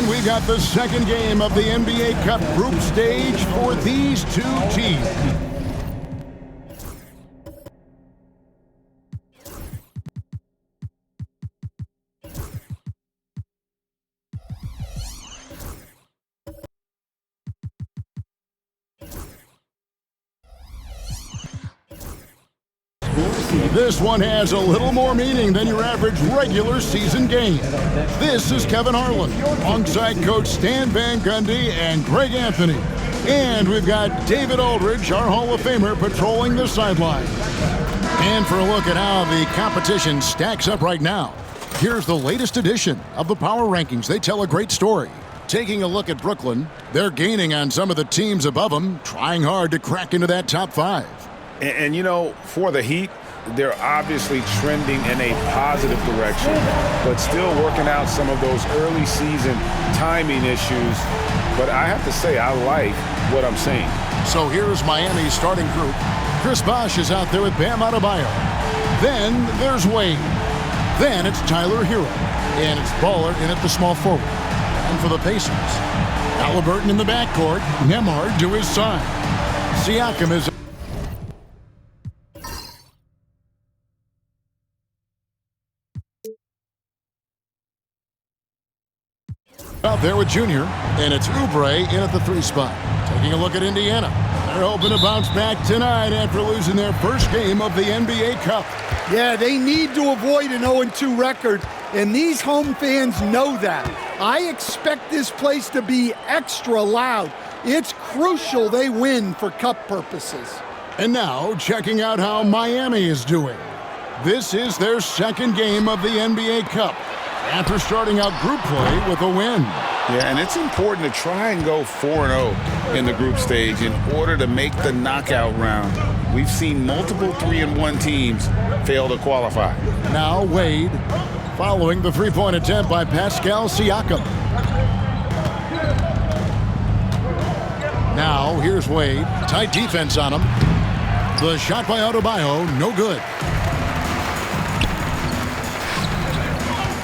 everyone. We got the second game of the NBA Cup group stage for these two teams. This one has a little more meaning than your average regular season game. This is Kevin Harlan, alongside Coach Stan Van Gundy and Greg Anthony. And we've got David Aldridge, our Hall of Famer, patrolling the sideline. And for a look at how the competition stacks up right now, here's the latest edition of the Power Rankings. They tell a great story. Taking a look at Brooklyn, they're gaining on some of the teams above them, trying hard to crack into that top five. And you know, for the Heat, they're obviously trending in a positive direction, but still working out some of those early season timing issues. But I have to say, I like what I'm seeing. So here's Miami's starting group. Chris Bosh is out there with Bam Adebayo. Then there's Wade. Then it's Tyler Hero. And it's Baller in at the small forward. And for the Pacers, Halliburton in the backcourt, Nembhard to his side. Siakam is out there with Junior, and it's Oubre in at the 3 spot. Taking a look at Indiana. They're hoping to bounce back tonight after losing their first game of the NBA Cup. Yeah, they need to avoid an 0-2 record, and these home fans know that. I expect this place to be extra loud. It's crucial they win for Cup purposes. And now, checking out how Miami is doing. This is their second game of the NBA Cup, after starting out group play with a win. Yeah, and it's important to try and go 4-0 in the group stage in order to make the knockout round. We've seen multiple 3-1 teams fail to qualify. Now Wade, following the three-point attempt by Pascal Siakam. Now here's Wade, tight defense on him. The shot by Adebayo, no good.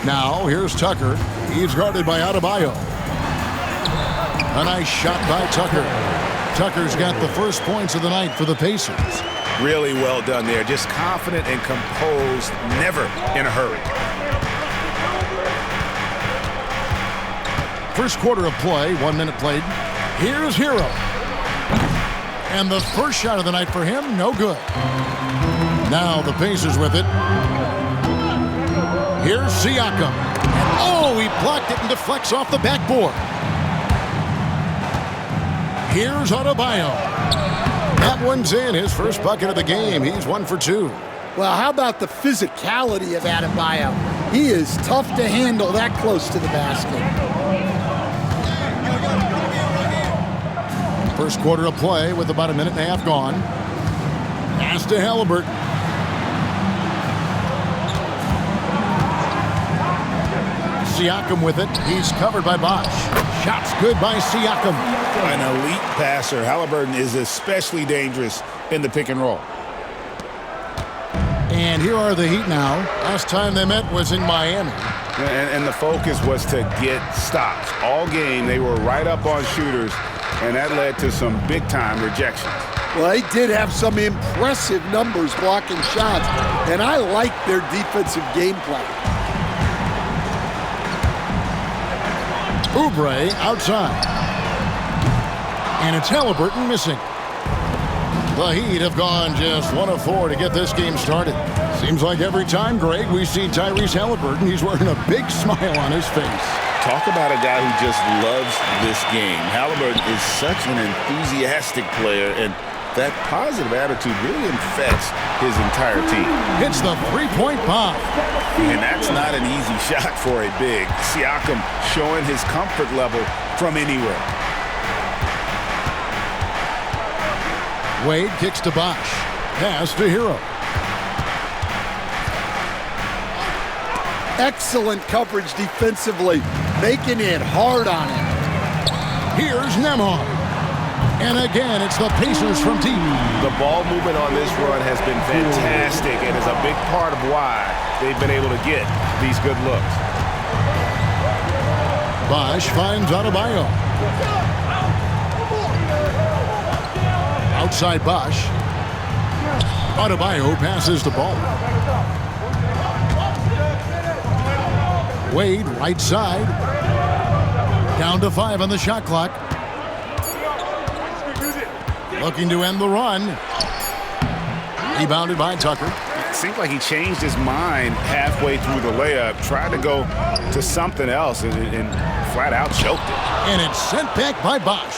Now, here's Tucker. He's guarded by Adebayo. A nice shot by Tucker. Tucker's got the first points of the night for the Pacers. Really well done there. Just confident and composed, never in a hurry. First quarter of play, 1 minute played. Here's Hero. And the first shot of the night for him, no good. Now the Pacers with it. Here's Siakam. Oh, he blocked it and deflects off the backboard. Here's Adebayo. That one's in, his first bucket of the game. He's 1 for 2. Well, how about the physicality of Adebayo? He is tough to handle that close to the basket. First quarter of play with about 1.5 minutes gone. Pass to Halliburton. Siakam with it. He's covered by Bosh. Shots good by Siakam. An elite passer. Halliburton is especially dangerous in the pick and roll. And here are the Heat now. Last time they met was in Miami. And the focus was to get stops. All game, they were right up on shooters, and that led to some big-time rejections. Well, they did have some impressive numbers blocking shots, and I like their defensive game plan. Oubre outside. And it's Halliburton missing. The Heat have gone just 1 of 4 to get this game started. Seems like every time, Greg, we see Tyrese Halliburton, he's wearing a big smile on his face. Talk about a guy who just loves this game. Halliburton is such an enthusiastic player, and that positive attitude really infects his entire team. Hits the three-point bomb. And that's not an easy shot for a big. Siakam showing his comfort level from anywhere. Wade kicks to Bosh. Pass to Hero. Excellent coverage defensively, making it hard on him. Here's Nembhard. And again, it's the Pacers from deep. The ball movement on this run has been fantastic and is a big part of why they've been able to get these good looks. Bosch finds Adebayo. Outside Bosch. Adebayo passes the ball. Wade, right side. Down to 5 on the shot clock. Looking to end the run. Rebounded by Tucker. It seemed like he changed his mind halfway through the layup, tried to go to something else, and flat out choked it. And it's sent back by Bosch.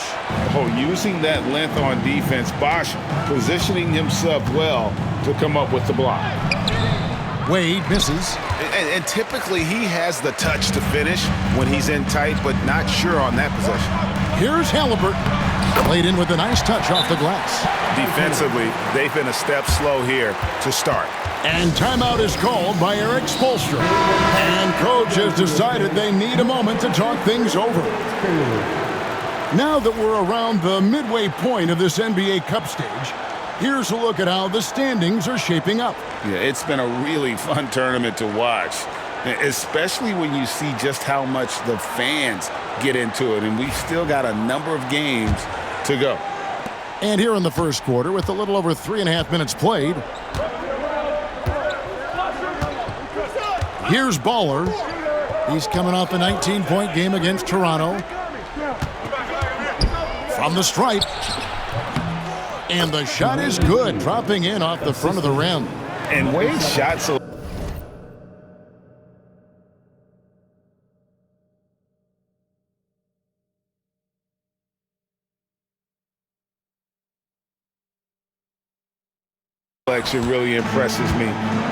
Oh, using that length on defense, Bosch positioning himself well to come up with the block. Wade misses. And typically he has the touch to finish when he's in tight, but not sure on that possession. Here's Halliburton. Played in with a nice touch off the glass. Defensively, they've been a step slow here to start. And timeout is called by Eric Spoelstra. And coach has decided they need a moment to talk things over. Now that we're around the midway point of this NBA Cup stage, here's a look at how the standings are shaping up. Yeah, it's been a really fun tournament to watch, especially when you see just how much the fans get into it. And we've still got a number of games to go. And here in the first quarter, with a little over 3.5 minutes played, here's Baller. He's coming off a 19-point game against Toronto. From the stripe. And the shot is good, dropping in off the front of the rim. And Wade's shot so really impresses me.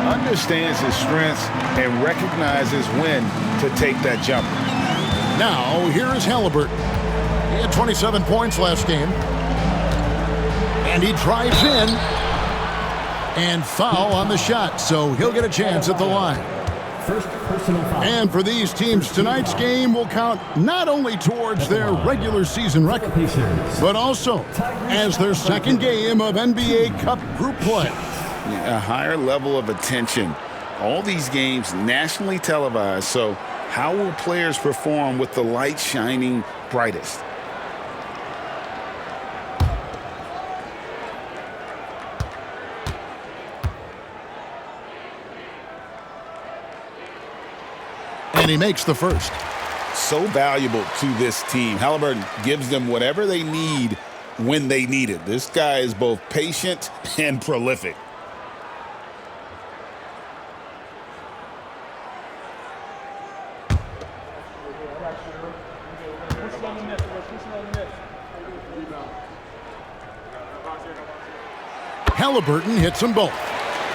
Understands his strengths and recognizes when to take that jumper. Now, here is Halliburton. He had 27 points last game. And he drives in. And foul on the shot, so he'll get a chance at the line. First personal foul. And for these teams, tonight's game will count not only towards their regular season record, but also as their second game of NBA Cup group play. A higher level of attention. All these games nationally televised, so how will players perform with the light shining brightest? And he makes the first. So valuable to this team. Halliburton gives them whatever they need when they need it. This guy is both patient and prolific. Halliburton hits them both.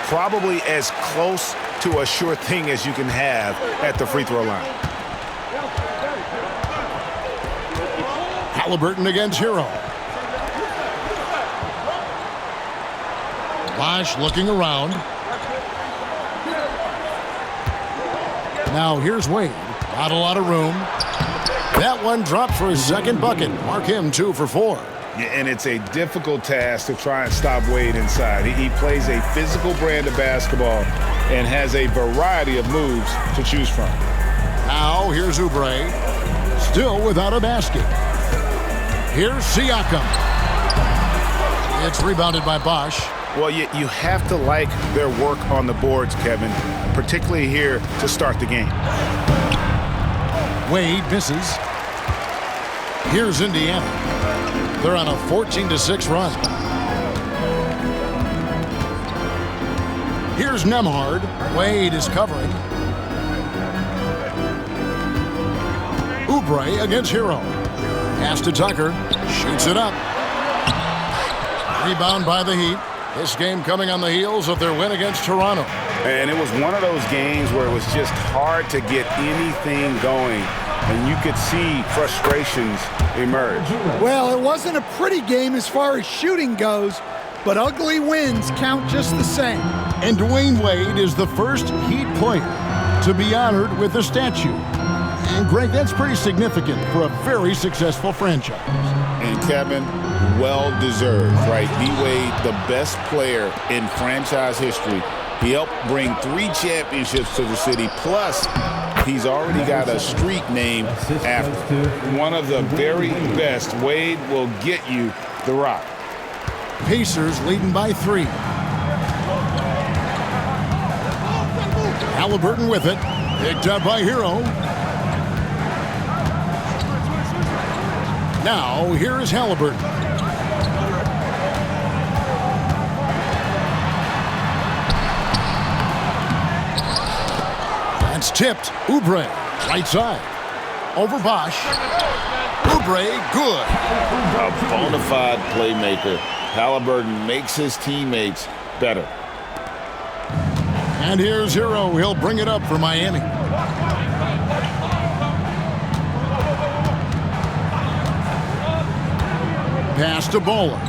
Probably as close to a sure thing as you can have at the free throw line. Halliburton against Hero. Bosch looking around. Now here's Wade. Not a lot of room. That one dropped for his second bucket. Mark him 2 for 4. Yeah, and it's a difficult task to try and stop Wade inside. He plays a physical brand of basketball and has a variety of moves to choose from. Now here's Oubre. Still without a basket. Here's Siakam. It's rebounded by Bosch. Well, you have to like their work on the boards, Kevin, particularly here to start the game. Wade misses. Here's Indiana. They're on a 14-6 run. Here's Nembhard. Wade is covering. Oubre against Hero. Pass to Tucker. Shoots it up. Rebound by the Heat. This game coming on the heels of their win against Toronto. And it was one of those games where it was just hard to get anything going. And you could see frustrations emerge. Well, it wasn't a pretty game as far as shooting goes, but ugly wins count just the same. And Dwayne Wade is the first Heat player to be honored with a statue. And Greg, that's pretty significant for a very successful franchise. And Kevin, well deserved, right? D-Wade, the best player in franchise history. He helped bring 3 championships to the city, plus He's already got a street name after one of the very best. Wade will get you the rock. Pacers leading by 3. Halliburton with it. Picked up by Hero. Now, here is Halliburton. That's tipped. Oubre, right side. Over Bosch. Oubre, good. A bona fide playmaker. Halliburton makes his teammates better. And here's Hero. He'll bring it up for Miami. Pass to Bowler.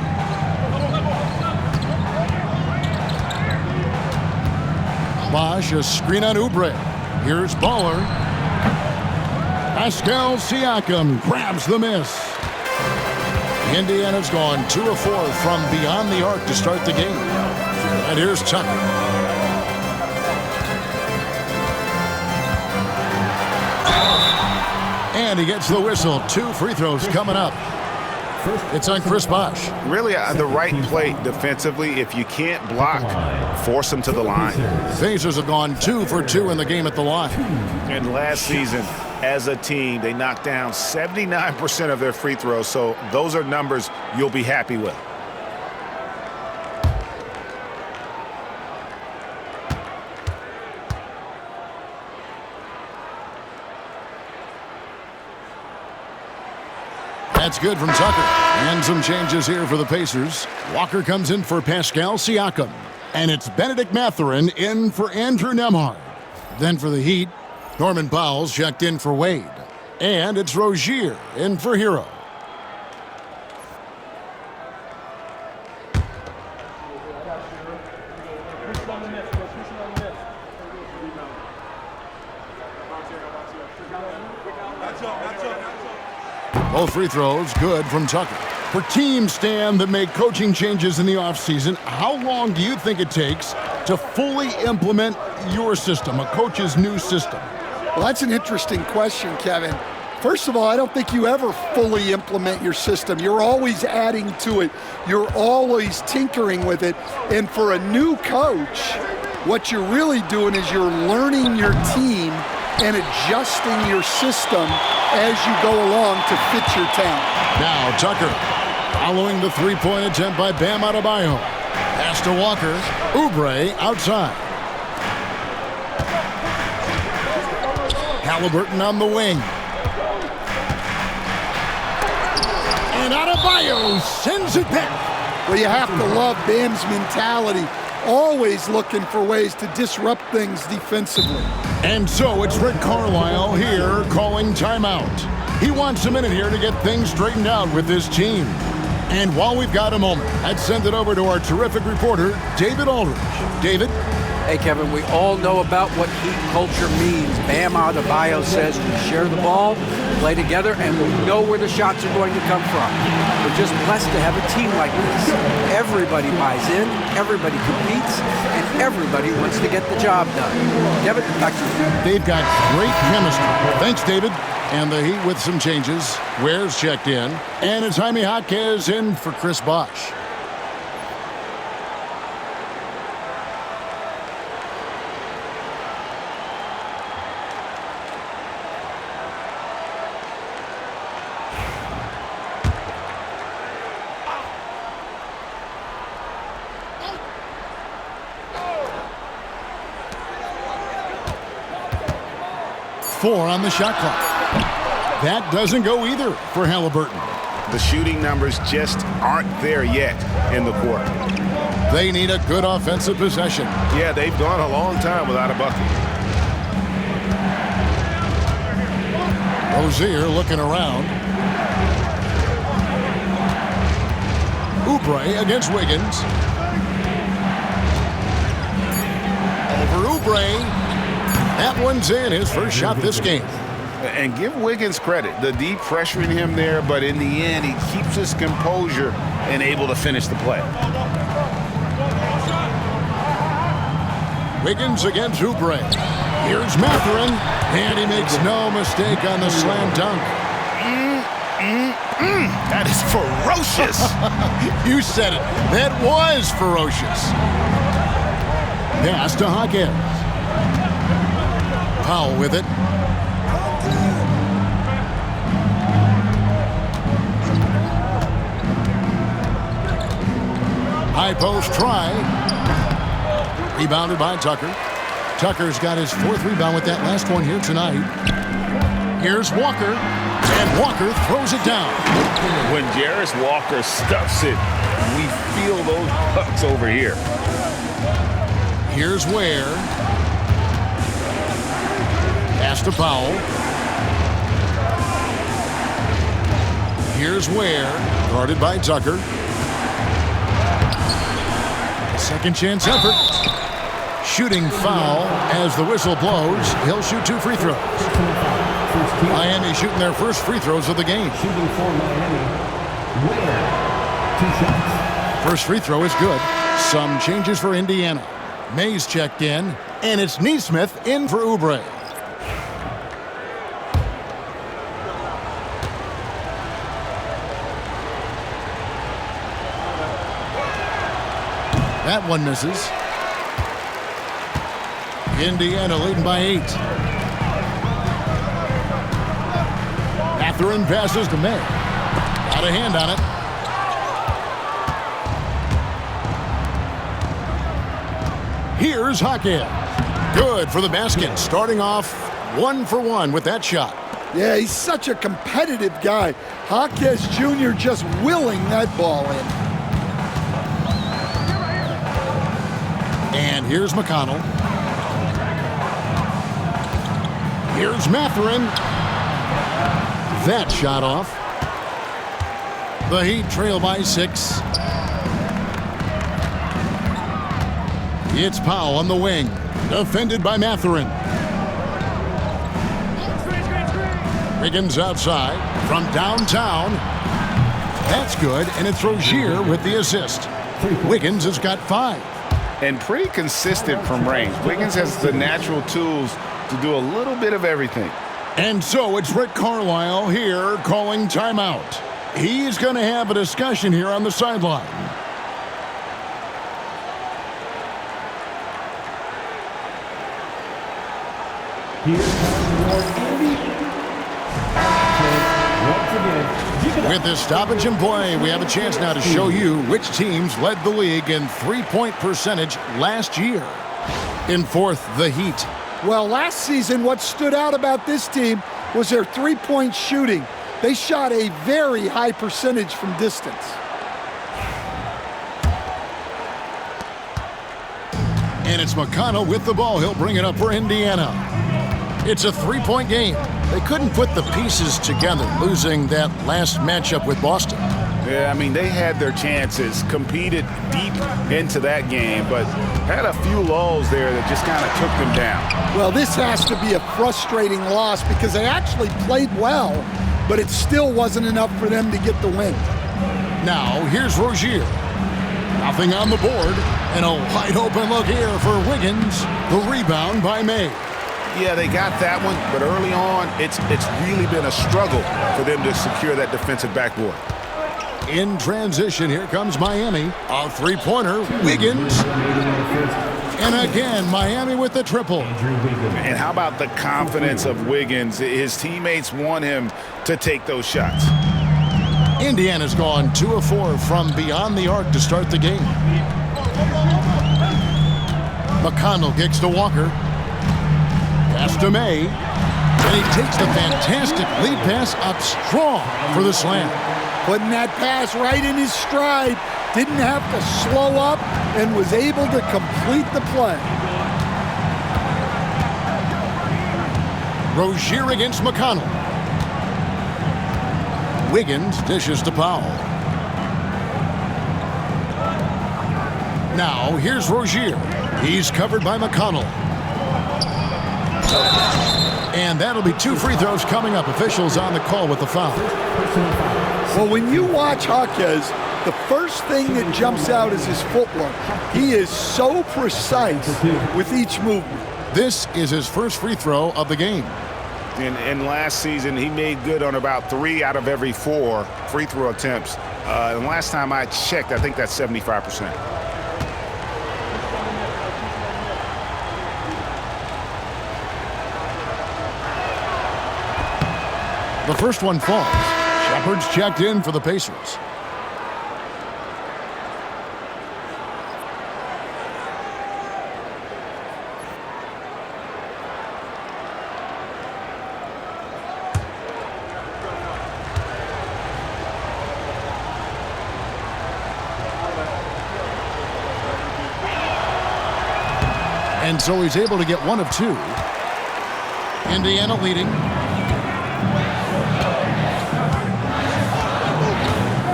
Bosch, a screen on Oubre. Here's Bowler. Pascal Siakam grabs the miss. Indiana's gone 2 of 4 from beyond the arc to start the game. And here's Tucker. And he gets the whistle. 2 free throws coming up. It's on Chris Bosch. Really the right play defensively. If you can't block, force them to the line. Pacers have gone 2 for 2 in the game at the line. And last season, as a team, they knocked down 79% of their free throws. So those are numbers you'll be happy with. That's good from Tucker. And some changes here for the Pacers. Walker comes in for Pascal Siakam. And it's Benedict Mathurin in for Andrew Nembhard. Then for the Heat, Norman Powell's checked in for Wade. And it's Rozier in for Hero. Both free throws good from Tucker. For teams, Stan, that make coaching changes in the offseason, how long do you think it takes to fully implement your system, a coach's new system? Well, that's an interesting question, Kevin. First of all, I don't think you ever fully implement your system. You're always adding to it. You're always tinkering with it. And for a new coach, what you're really doing is you're learning your team and adjusting your system as you go along to fit your talent. Now Tucker following the three-point attempt by Bam Adebayo. Pass to Walker. Oubre outside. Halliburton on the wing. And Adebayo sends it back. Well, you have to love Bam's mentality. Always looking for ways to disrupt things defensively. And so it's Rick Carlisle here calling timeout. He wants a minute here to get things straightened out with his team. And while we've got a moment, let's send it over to our terrific reporter, David Aldridge. David? Hey, Kevin, we all know about what Heat culture means. Bam Adebayo says we share the ball, play together, and we know where the shots are going to come from. We're just blessed to have a team like this. Everybody buys in, everybody competes, and everybody wants to get the job done. Kevin, back to you. They've got great chemistry. Thanks, David. And the Heat with some changes. Ware's checked in. And it's Jaime Jaquez in for Chris Bosch. Four on the shot clock. That doesn't go either for Halliburton. The shooting numbers just aren't there yet in the quarter. They need a good offensive possession. Yeah, they've gone a long time without a bucket. Rozier looking around. Oubre against Wiggins. Over Oubre. That one's in, his first shot this game. And give Wiggins credit. The deep pressuring him there, but in the end, he keeps his composure and able to finish the play. Wiggins against Oubre. Here's Mathurin, and he makes no mistake on the slam dunk. That is ferocious. You said it. That was ferocious. Pass to Hawkins. Powell with it. High post try. Rebounded by Tucker. Tucker's got his 4th rebound with that last one here tonight. Here's Walker, and Walker throws it down. When Jarris Walker stuffs it, we feel those pucks over here. Here's Ware. Pass to Powell. Here's Ware, guarded by Tucker. Second chance effort. Shooting foul as the whistle blows. He'll shoot 2 free throws. Miami shooting their first free throws of the game. Shooting for Miami. Ware. 2 shots. First free throw is good. Some changes for Indiana. Mays checked in, and it's Neesmith in for Oubre. That one misses. Indiana leading by 8. Mathurin passes to May. Got a hand on it. Here's Hawkins. Good for the basket. Starting off 1 for 1 with that shot. Yeah, he's such a competitive guy. Hawkins Jr. just willing that ball in. And here's McConnell. Here's Mathurin. That shot off. The Heat trail by 6. It's Powell on the wing. Defended by Mathurin. Wiggins outside from downtown. That's good, and it's Rozier with the assist. Wiggins has got 5. And pretty consistent from range. Wiggins has the natural tools to do a little bit of everything. And so it's Rick Carlisle here calling timeout. He's going to have a discussion here on the sideline. With this stoppage in play, we have a chance now to show you which teams led the league in three-point percentage last year. In 4th, the Heat. Well, last season, what stood out about this team was their three-point shooting. They shot a very high percentage from distance. And it's McConnell with the ball. He'll bring it up for Indiana. It's a 3-point game. They couldn't put the pieces together, losing that last matchup with Boston. Yeah, I mean, they had their chances, competed deep into that game, but had a few lulls there that just kind of took them down. Well, this has to be a frustrating loss because they actually played well, but it still wasn't enough for them to get the win. Now, here's Rozier. Nothing on the board, and a wide open look here for Wiggins. The rebound by May. Yeah, they got that one, but early on, it's really been a struggle for them to secure that defensive backboard. In transition, here comes Miami. A three-pointer, Wiggins. And again, Miami with the triple. And how about the confidence of Wiggins? His teammates want him to take those shots. Indiana's gone 2 of 4 from beyond the arc to start the game. McConnell kicks to Walker. Pass to May. And he takes the fantastic lead pass up strong for the slam. Putting that pass right in his stride. Didn't have to slow up and was able to complete the play. Rozier against McConnell. Wiggins dishes to Powell. Now, here's Rozier. He's covered by McConnell. And that'll be 2 free throws coming up. Officials on the call with the foul. Well, when you watch Hawkins, the first thing that jumps out is his footwork. He is so precise with each movement. This is his first free throw of the game. And last season, he made good on about 3 out of every 4 free throw attempts. And last time I checked, I think that's 75%. The first one falls. Shepard's checked in for the Pacers. And so he's able to get 1 of 2. Indiana leading.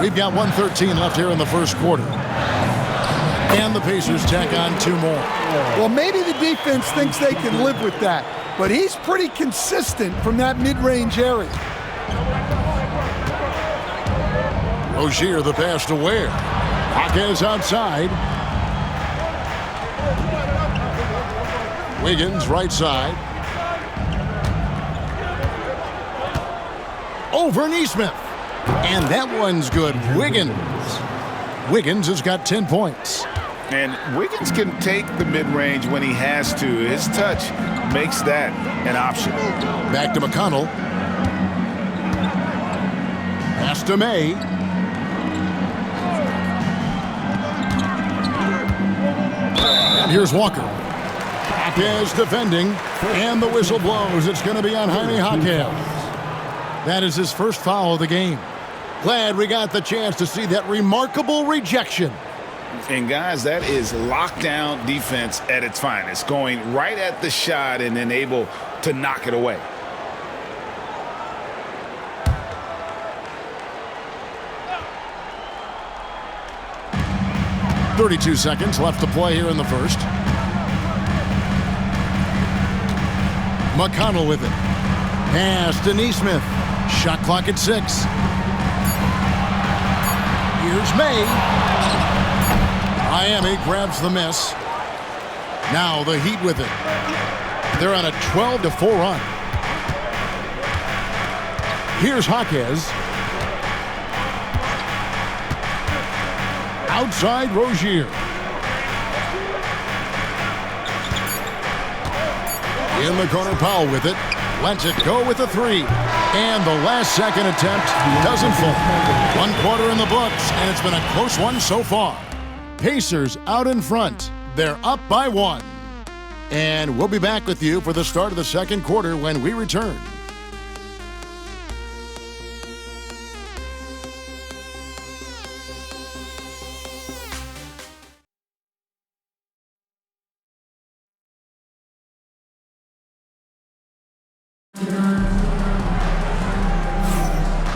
We've got 1:13 left here in the first quarter. And the Pacers tack on 2 more. Well, maybe the defense thinks they can live with that, but he's pretty consistent from that mid-range area. Rozier the pass to Ware. Jaquez outside. Wiggins right side. Over Nesmith. And that one's good. Wiggins has got 10 points. And Wiggins can take the mid-range when he has to. His touch makes that an option. Back to McConnell. Pass to May. And here's Walker. Jaquez defending, and the whistle blows. It's going to be on Jaime Jaquez. That is his first foul of the game. Glad we got the chance to see that remarkable rejection. And guys, that is lockdown defense at its finest, going right at the shot and then able to knock it away. .32 seconds left to play here in the first. McConnell with it. Pass to Nesmith. Shot clock at 6. Here's May. Miami grabs the miss. Now the Heat with it. They're on a 12-4 run. Here's Jaquez. Outside Rozier. In the corner, Powell with it. Lets it go with a 3. And the last second attempt doesn't fall. 1 quarter in the books, and it's been a close one so far. Pacers out in front. They're up by 1. And we'll be back with you for the start of the second quarter when we return.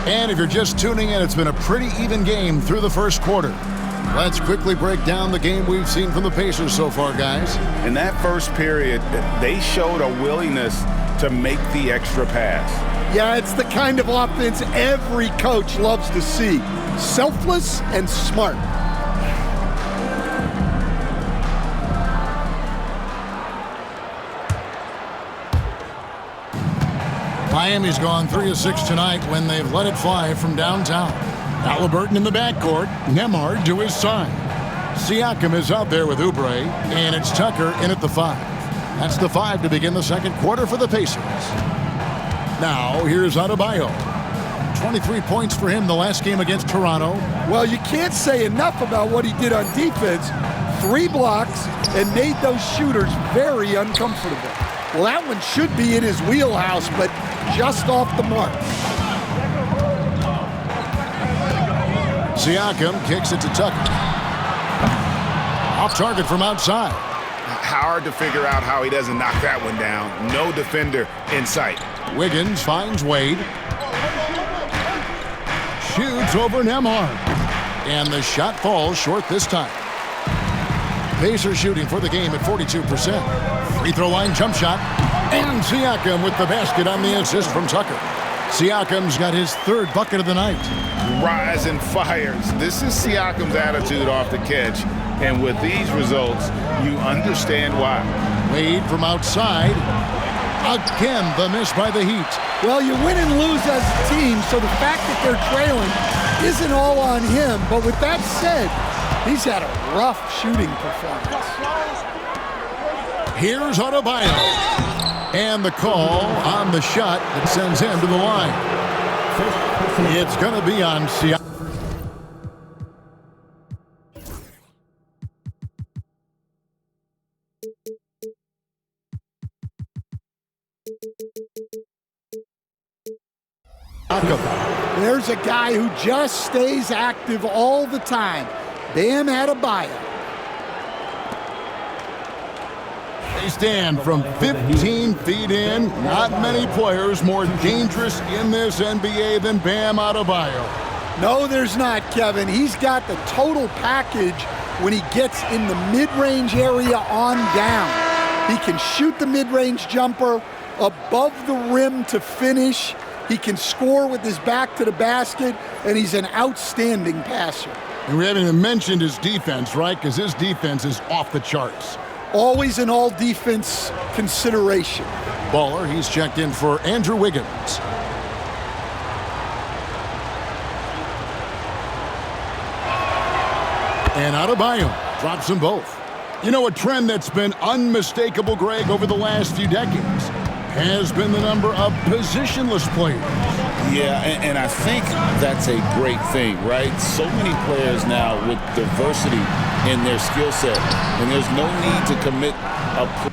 And if you're just tuning in, it's been a pretty even game through the first quarter. Let's quickly break down the game we've seen from the Pacers so far, guys. In that first period, they showed a willingness to make the extra pass. Yeah, it's the kind of offense every coach loves to see. Selfless and smart. Miami's gone 3 of 6 tonight when they've let it fly from downtown. Halliburton in the backcourt, Nembhard to his side. Siakam is out there with Oubre, and it's Tucker in at the 5. That's the 5 to begin the second quarter for the Pacers. Now, here's Adebayo. 23 points for him the last game against Toronto. Well, you can't say enough about what he did on defense. 3 blocks and made those shooters very uncomfortable. Well, that one should be in his wheelhouse, but just off the mark. Siakam kicks it to Tucker. Off target from outside. Hard to figure out how he doesn't knock that one down. No defender in sight. Wiggins finds Wade. Shoots over Nembhard. And the shot falls short this time. Pacers shooting for the game at 42%. Free throw line jump shot. And Siakam with the basket on the assist from Tucker. Siakam's got his 3rd bucket of the night. Rise and fires. This is Siakam's attitude off the catch. And with these results, you understand why. Wade from outside. Again, the miss by the Heat. Well, you win and lose as a team, so the fact that they're trailing isn't all on him. But with that said, he's had a rough shooting performance. Here's Adebayo. And the call on the shot that sends him to the line. It's going to be on Siakam. There's a guy who just stays active all the time. Bam Adebayo. They stand from 15 feet in. Not many players more dangerous in this NBA than Bam Adebayo. No, there's not, Kevin. He's got the total package when he gets in the mid-range area on down. He can shoot the mid-range jumper above the rim to finish. He can score with his back to the basket, and he's an outstanding passer. And we haven't even mentioned his defense, right? Because his defense is off the charts. Always an all-defense consideration. Baller, he's checked in for Andrew Wiggins. And Adebayo drops them both. You know, a trend that's been unmistakable, Greg, over the last few decades has been the number of positionless players. Yeah, and I think that's a great thing, right? So many players now with diversity in their skill set, and there's no need to commit a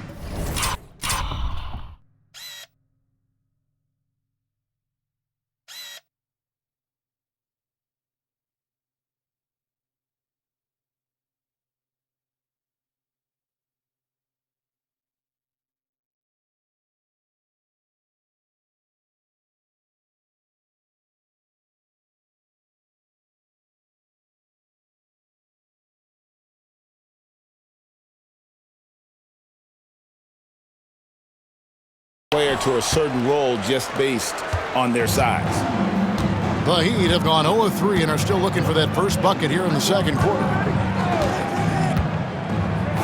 player to a certain role just based on their size. The Heat have gone 0-3 and are still looking for that first bucket here in the second quarter.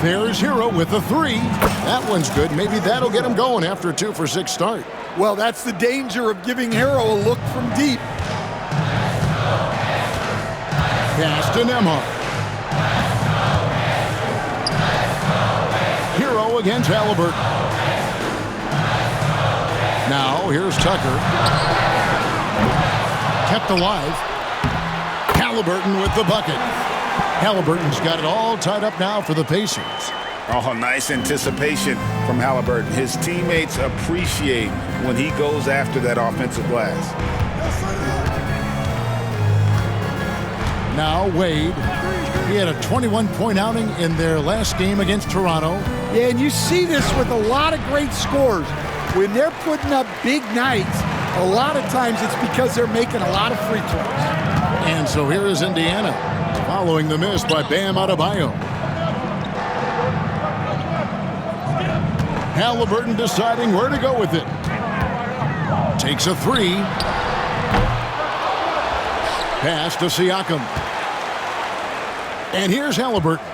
There's Hero with the three. That one's good. Maybe that'll get him going after a 2-for-6 start. Well, that's the danger of giving Hero a look from deep. Pass to Nembhard. Hero against Halliburton. Now, here's Tucker. Kept alive. Halliburton with the bucket. Halliburton's got it all tied up now for the Pacers. Oh, nice anticipation from Halliburton. His teammates appreciate when he goes after that offensive glass. Now, Wade. He had a 21-point outing in their last game against Toronto. Yeah, and you see this with a lot of great scores. When they're putting up big nights, a lot of times it's because they're making a lot of free throws. And so here is Indiana, following the miss by Bam Adebayo. Halliburton deciding where to go with it. Takes a three. Pass to Siakam. And here's Halliburton.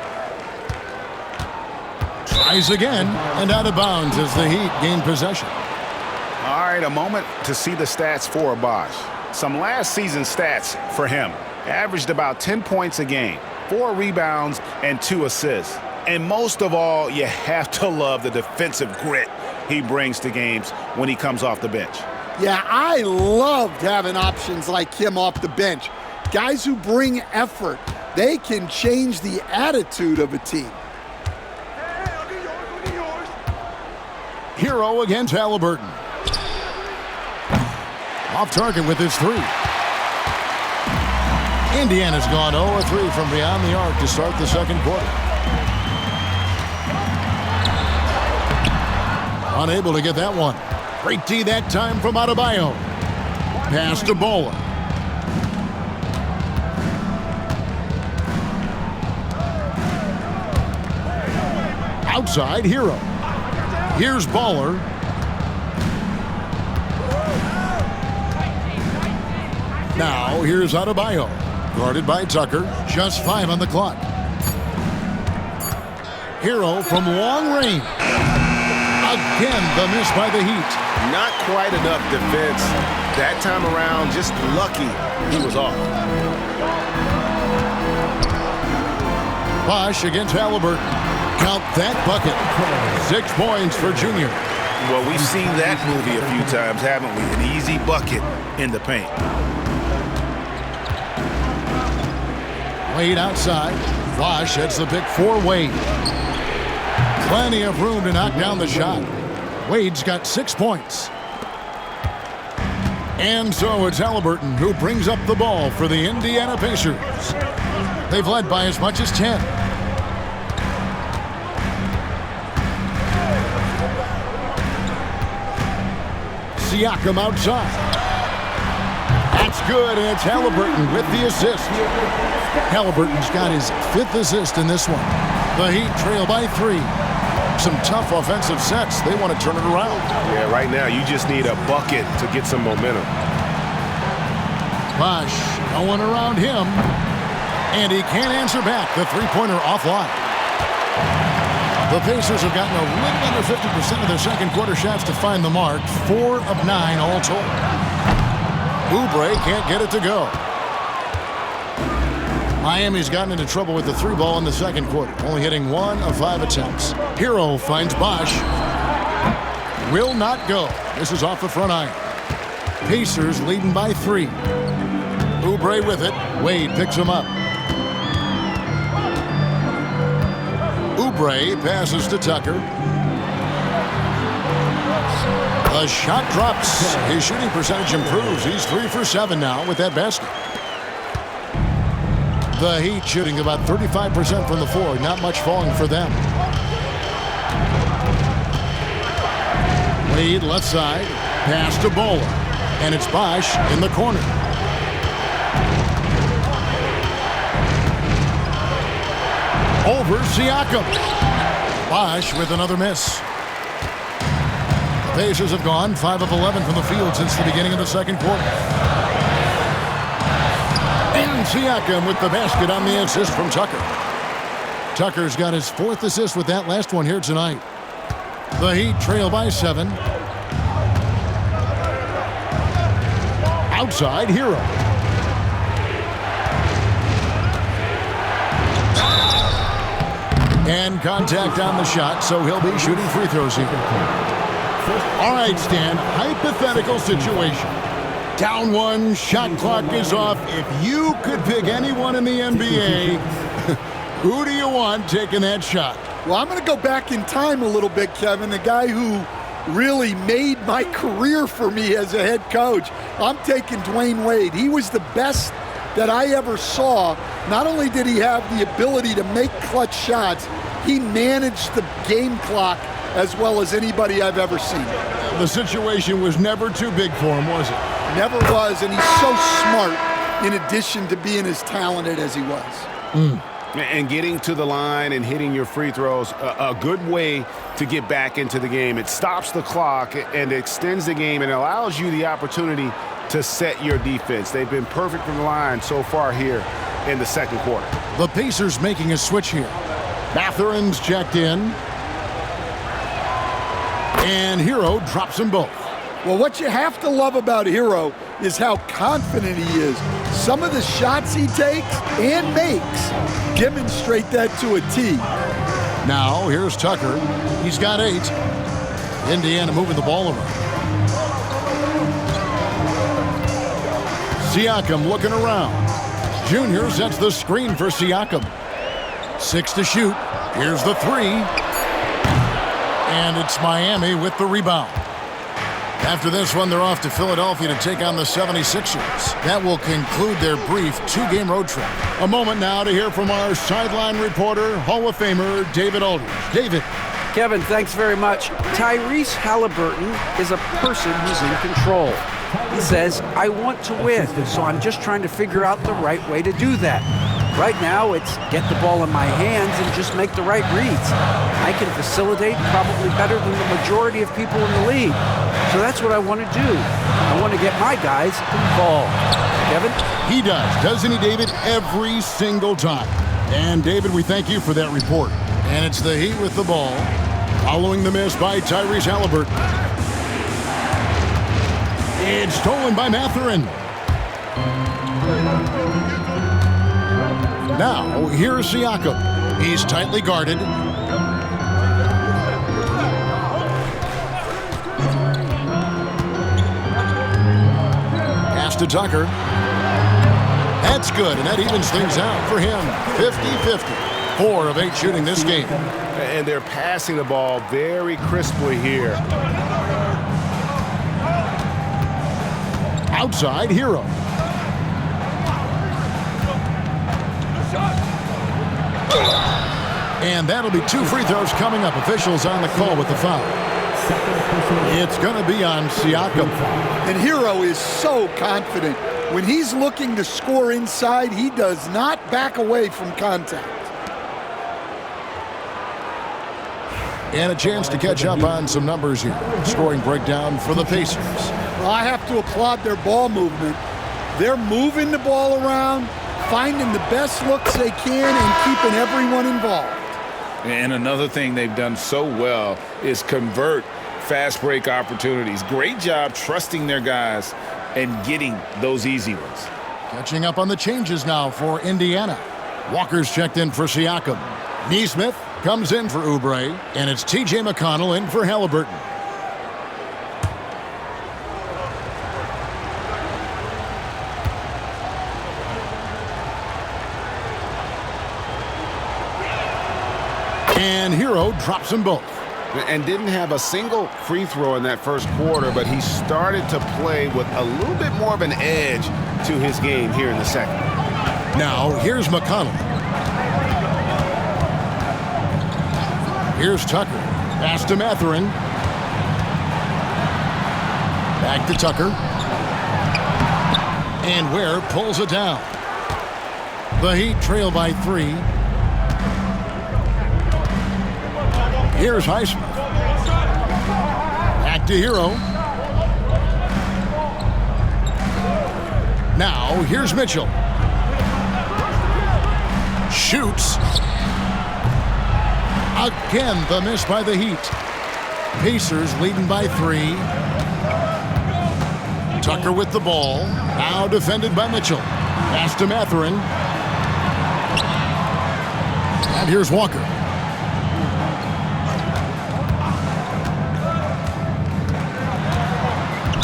Tries again, and out of bounds as the Heat gain possession. All right, a moment to see the stats for Bosh. Some last season stats for him. Averaged about 10 points a game, 4 rebounds, and 2 assists. And most of all, you have to love the defensive grit he brings to games when he comes off the bench. Yeah, I loved having options like him off the bench. Guys who bring effort. They can change the attitude of a team. Hero against Halliburton. Off target with his three. Indiana's gone 0-3 from beyond the arc to start the second quarter. Unable to get that one. Great D that time from Adebayo. Pass to Bowler. Outside, Hero. Here's Baller. Now, here's Adebayo. Guarded by Tucker. Just 5 on the clock. Hero from long range. Again, the miss by the Heat. Not quite enough defense. That time around, just lucky he was off. Bosh against Halliburton. Count that bucket. 6 points for Junior. Well, we've seen that movie a few times, haven't we? An easy bucket in the paint. Wade outside. Bosh hits the pick for Wade. Plenty of room to knock down the shot. Wade's got 6 points. And so it's Halliburton who brings up the ball for the Indiana Pacers. They've led by as much as 10. Siakam outside. That's good, and it's Halliburton with the assist. Halliburton's got his 5th assist in this one. The Heat trail by 3. Some tough offensive sets. They want to turn it around. Yeah, right now you just need a bucket to get some momentum. Bosh going around him, and he can't answer back. The three-pointer offline. The Pacers have gotten a little under 50% of their second quarter shots to find the mark. 4 of 9 all told. Oubre can't get it to go. Miami's gotten into trouble with the 3 ball in the second quarter, only hitting 1 of 5 attempts. Hero finds Bosh. Will not go. This is off the front iron. Pacers leading by 3. Oubre with it. Wade picks him up. Oubre passes to Tucker. The shot drops. His shooting percentage improves. He's 3 for 7 now with that basket. The Heat shooting about 35% from the floor. Not much falling for them. Wade left side. Pass to Bowler. And it's Bosh in the corner. Over Siakam. Bosh with another miss. The Pacers have gone 5 of 11 from the field since the beginning of the second quarter. And Siakam with the basket on the assist from Tucker. Tucker's got his 4th assist with that last one here tonight. The Heat trail by 7. Outside, Hero. And contact on the shot, so he'll be shooting free throws here. All right, Stan, hypothetical situation. Down 1, shot clock is off. If you could pick anyone in the NBA, who do you want taking that shot? Well, I'm going to go back in time a little bit, Kevin. The guy who really made my career for me as a head coach. I'm taking Dwayne Wade. He was the best that I ever saw. Not only did he have the ability to make clutch shots, he managed the game clock as well as anybody I've ever seen. The situation was never too big for him, was it? Never was, and he's so smart in addition to being as talented as he was. And getting to the line and hitting your free throws, a good way to get back into the game. It stops the clock and extends the game and allows you the opportunity to set your defense. They've been perfect from the line so far here in the second quarter. The Pacers making a switch here. Mathurin's checked in. And Hero drops them both. Well, what you have to love about Hero is how confident he is. Some of the shots he takes and makes demonstrate that to a T. Now, here's Tucker. He's got 8. Indiana moving the ball around. Siakam looking around. Junior sets the screen for Siakam. 6 to shoot. Here's the 3. And it's Miami with the rebound. After this one, they're off to Philadelphia to take on the 76ers. That will conclude their brief 2-game road trip. A moment now to hear from our sideline reporter, Hall of Famer David Aldridge. David. Kevin, thanks very much. Tyrese Halliburton is a person who's in control. He says, I want to win, so I'm just trying to figure out the right way to do that. Right now, it's get the ball in my hands and just make the right reads. I can facilitate probably better than the majority of people in the league. So that's what I want to do. I want to get my guys involved. Kevin? He does, doesn't he, David? Every single time. And, David, we thank you for that report. And it's the Heat with the ball. Following the miss by Tyrese Halliburton. It's stolen by Mathurin. Now, here's Siakam. He's tightly guarded. Pass to Tucker. That's good, and that evens things out for him. 50-50. 4 of 8 shooting this game. And they're passing the ball very crisply here. Outside, Hero. And that'll be 2 free throws coming up. Officials on the call with the foul. It's going to be on Siakam. And Hero is so confident. When he's looking to score inside, he does not back away from contact. And a chance to catch up on some numbers here. Scoring breakdown for the Pacers. Well, I have to applaud their ball movement. They're moving the ball around, finding the best looks they can, and keeping everyone involved. And another thing they've done so well is convert fast break opportunities. Great job trusting their guys and getting those easy ones. Catching up on the changes now for Indiana. Walker's checked in for Siakam. Nesmith comes in for Oubre, and it's T.J. McConnell in for Halliburton. And Hero drops them both. And didn't have a single free throw in that first quarter, but he started to play with a little bit more of an edge to his game here in the second. Now, here's McConnell. Here's Tucker. Pass to Mathurin. Back to Tucker. And Ware pulls it down. The Heat trail by 3. Here's Highsmith. Back to Hero. Now, here's Mitchell. Shoots. Again, the miss by the Heat. Pacers leading by 3. Tucker with the ball. Now defended by Mitchell. Pass to Mathurin. And here's Walker.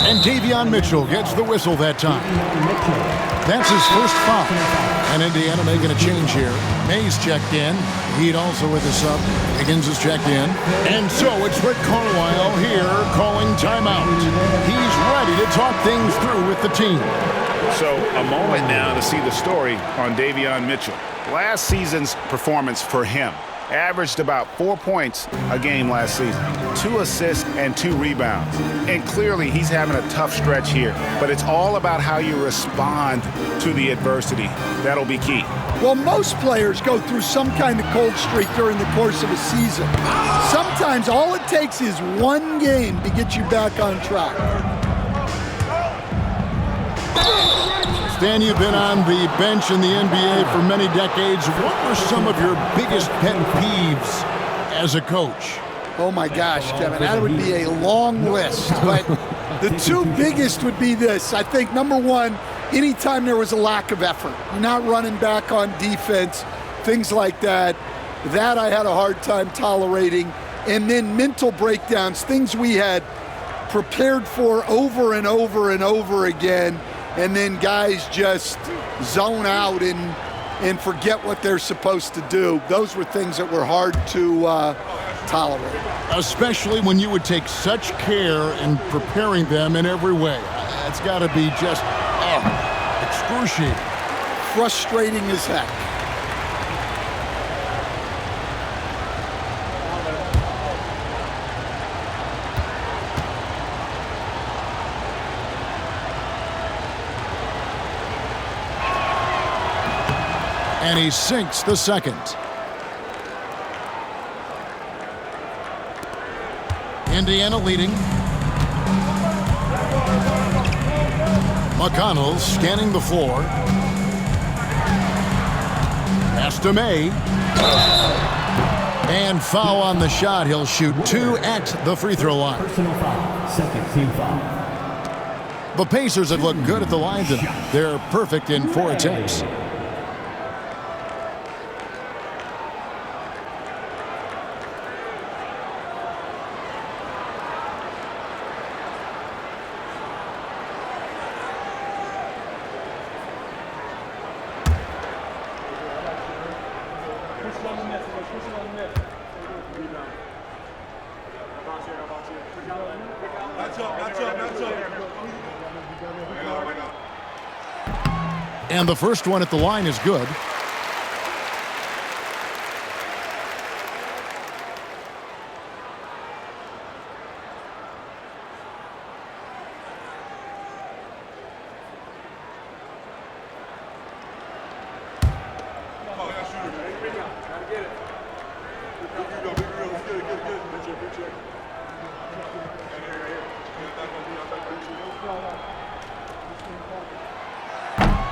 And Davion Mitchell gets the whistle that time. That's his first foul. And Indiana making a change here. Mays checked in. Heat also with a sub. Higgins is checked in. And so it's Rick Carlisle here calling timeout. He's ready to talk things through with the team. So a moment now to see the story on Davion Mitchell. Last season's performance for him averaged about 4 points a game last season, 2 assists and 2 rebounds. And clearly he's having a tough stretch here, but it's all about how you respond to the adversity. That'll be key. Well, most players go through some kind of cold streak during the course of a season. Sometimes all it takes is one game to get you back on track. Stan, you've been on the bench in the NBA for many decades. What were some of your biggest pet peeves as a coach? Oh my gosh, Kevin, that would be a long list. But the 2 biggest would be this. I think number 1, anytime there was a lack of effort, you're not running back on defense, things like that. That I had a hard time tolerating. And then mental breakdowns, things we had prepared for over and over and over again. And then guys just zone out and forget what they're supposed to do. Those were things that were hard to tolerate. Especially when you would take such care in preparing them in every way. It's got to be just excruciating. Frustrating as heck. And he sinks the second. Indiana leading. McConnell scanning the floor. Pass to May. And foul on the shot. He'll shoot 2 at the free throw line. Personal foul. Second team foul. The Pacers have looked good at the line tonight. They're perfect in 4 attempts. And the first one at the line is good.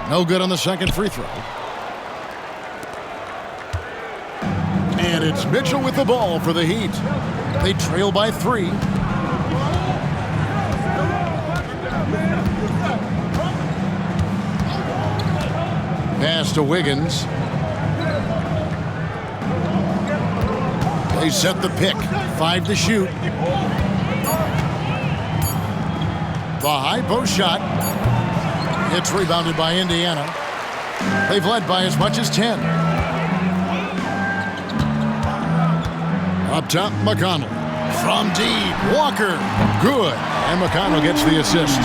No good on the second free throw. And it's Mitchell with the ball for the Heat. They trail by 3. Pass to Wiggins. They set the pick. 5 to shoot. The high post shot. It's rebounded by Indiana. They've led by as much as 10. Up top, McConnell. From deep, Walker. Good. And McConnell gets the assist.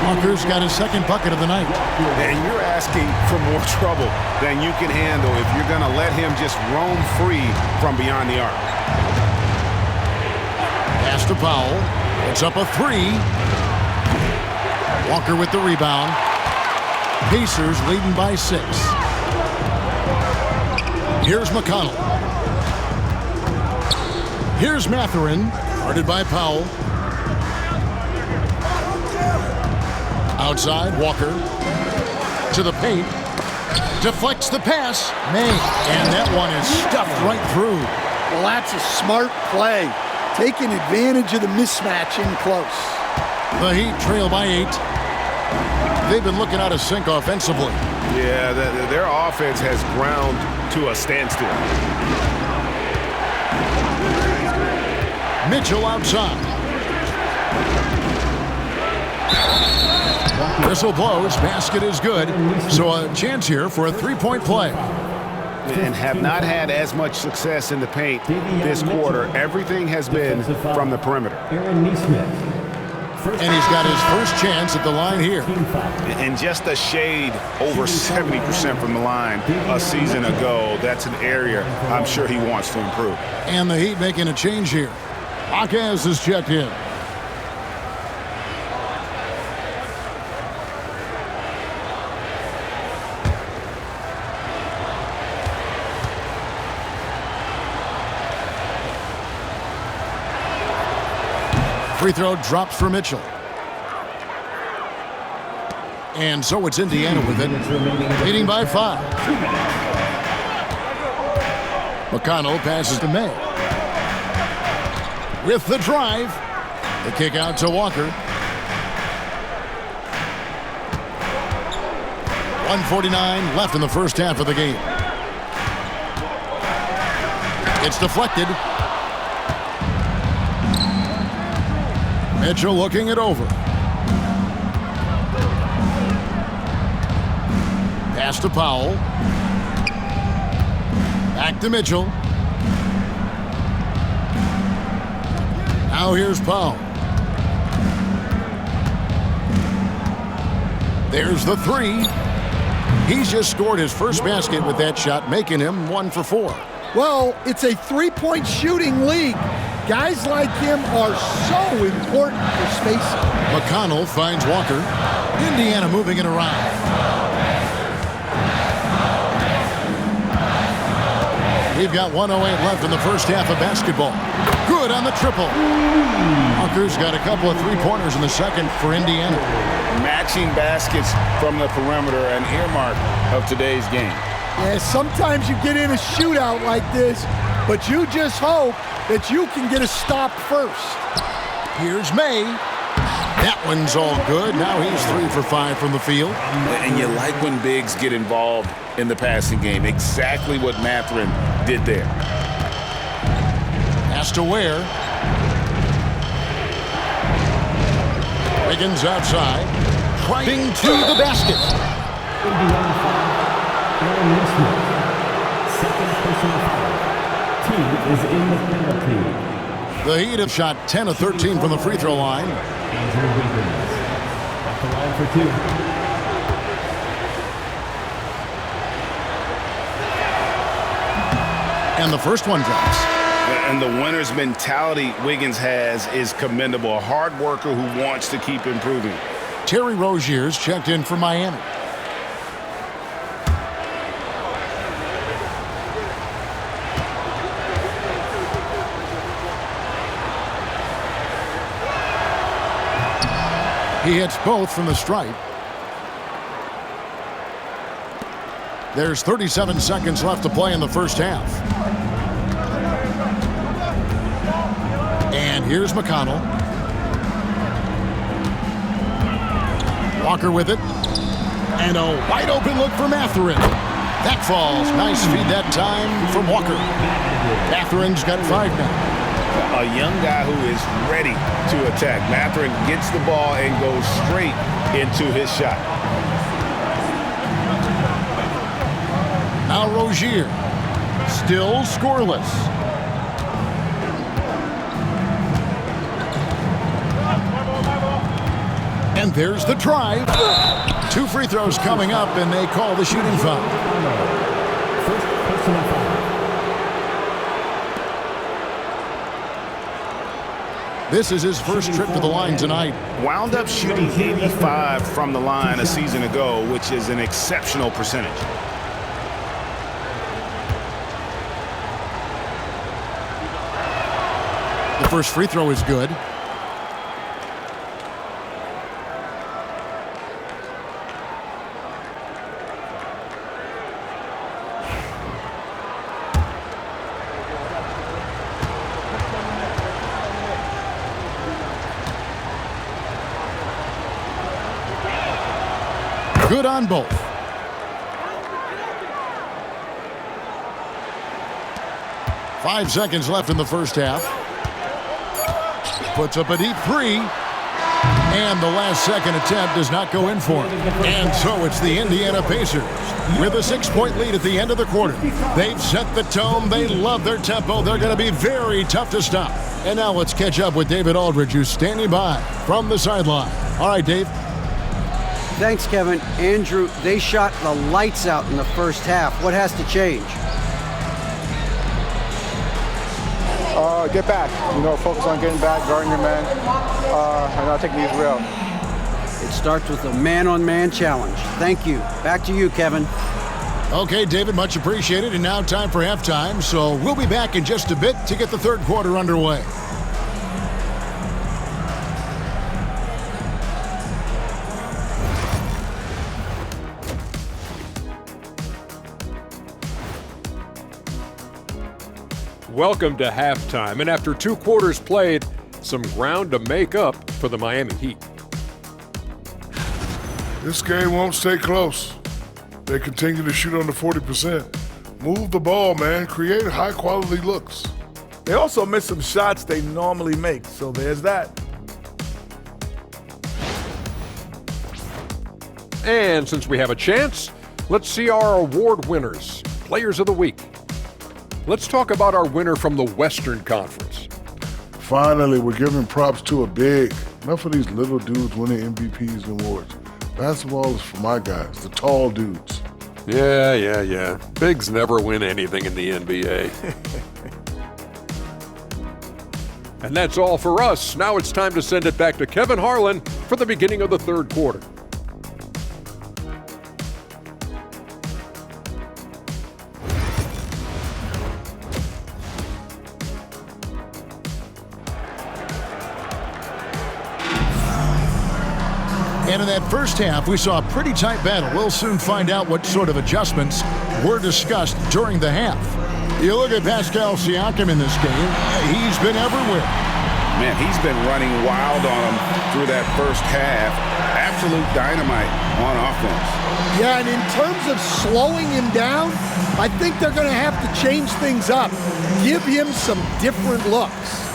Walker's got his second bucket of the night. And you're asking for more trouble than you can handle if you're going to let him just roam free from beyond the arc. Pass to Powell. It's up a 3. Walker with the rebound. Pacers leading by 6. Here's McConnell. Here's Mathurin, guarded by Powell. Outside, Walker. To the paint. Deflects the pass. May. And that one is stuffed right through. Well, that's a smart play. Taking advantage of the mismatch in close. The Heat trail by 8. They've been looking out of sync offensively. Yeah, their offense has ground to a standstill. Mitchell outside. Whistle blows. Basket is good. So a chance here for a 3-point play. And have not had as much success in the paint this quarter. Everything has been from the perimeter. Aaron Nesmith. And he's got his first chance at the line here. And just a shade over 70% from the line a season ago. That's an area I'm sure he wants to improve. And the Heat making a change here. Jaquez is checked in. Free throw drops for Mitchell. And so it's Indiana with it, leading by 5. McConnell passes to May. With the drive, the kick out to Walker. 1:49 left in the first half of the game. It's deflected. Mitchell looking it over. Pass to Powell. Back to Mitchell. Now here's Powell. There's the 3. He's just scored his first basket with that shot, making him 1 for 4. Well, it's a 3-point shooting league. Guys like him are so important for spacing. McConnell finds Walker. Indiana moving it around. We've got 1:08 left in the first half of basketball. Good on the triple. Walker's got a couple of 3-pointers in the second for Indiana. Matching baskets from the perimeter, an earmark of today's game. Yeah, sometimes you get in a shootout like this, but you just hope that you can get a stop first. Here's May. That one's all good. Now he's 3 for 5 from the field. And you like when bigs get involved in the passing game. Exactly what Mathurin did there. Has to Ware. Wiggins outside. Driving to the basket. Indiana foul. Aaron Smith. Second personal foul. Team is in the penalty. The Heat have shot 10 of 13 from the free throw line. Andrew Wiggins at the line for 2. And the first one drops. And the winner's mentality Wiggins has is commendable. A hard worker who wants to keep improving. Terry Rozier's checked in for Miami. He hits both from the stripe. There's 37 seconds left to play in the first half. And here's McConnell. Walker with it. And a wide open look for Mathurin. That falls. Nice feed that time from Walker. Mathurin's got 5 now. A young guy who is ready to attack. Mathurin gets the ball and goes straight into his shot. Now Rozier. Still scoreless. And there's the drive. 2 free throws coming up, and they call the shooting foul. First personal foul. This is his first trip to the line tonight. Wound up shooting 85 from the line a season ago, which is an exceptional percentage. The first free throw is good. Good on both. Five seconds left in the first half. Puts up a deep 3. And the last second attempt does not go in for him. And so it's the Indiana Pacers with a 6-point lead at the end of the quarter. They've set the tone. They love their tempo. They're going to be very tough to stop. And now let's catch up with David Aldridge, who's standing by from the sideline. All right, Dave. Thanks, Kevin. Andrew, they shot the lights out in the first half. What has to change? Get back. Focus on getting back, guarding your man, and not taking these real. It starts with a man-on-man challenge. Thank you. Back to you, Kevin. Okay, David, much appreciated. And now time for halftime. So we'll be back in just a bit to get the third quarter underway. Welcome to halftime, and after 2 quarters played, some ground to make up for the Miami Heat. This game won't stay close. They continue to shoot under 40%. Move the ball, man. Create high-quality looks. They also miss some shots they normally make, so there's that. And since we have a chance, let's see our award winners, Players of the Week. Let's talk about our winner from the Western Conference. Finally, we're giving props to a big. Enough of these little dudes winning MVPs and awards. Basketball is for my guys, the tall dudes. Yeah. Bigs never win anything in the NBA. And that's all for us. Now it's time to send it back to Kevin Harlan for the beginning of the third quarter. And in that first half, we saw a pretty tight battle. We'll soon find out what sort of adjustments were discussed during the half. You look at Pascal Siakam in this game, he's been everywhere. Man, he's been running wild on him through that first half. Absolute dynamite on offense. Yeah, and in terms of slowing him down, I think they're going to have to change things up. Give him some different looks.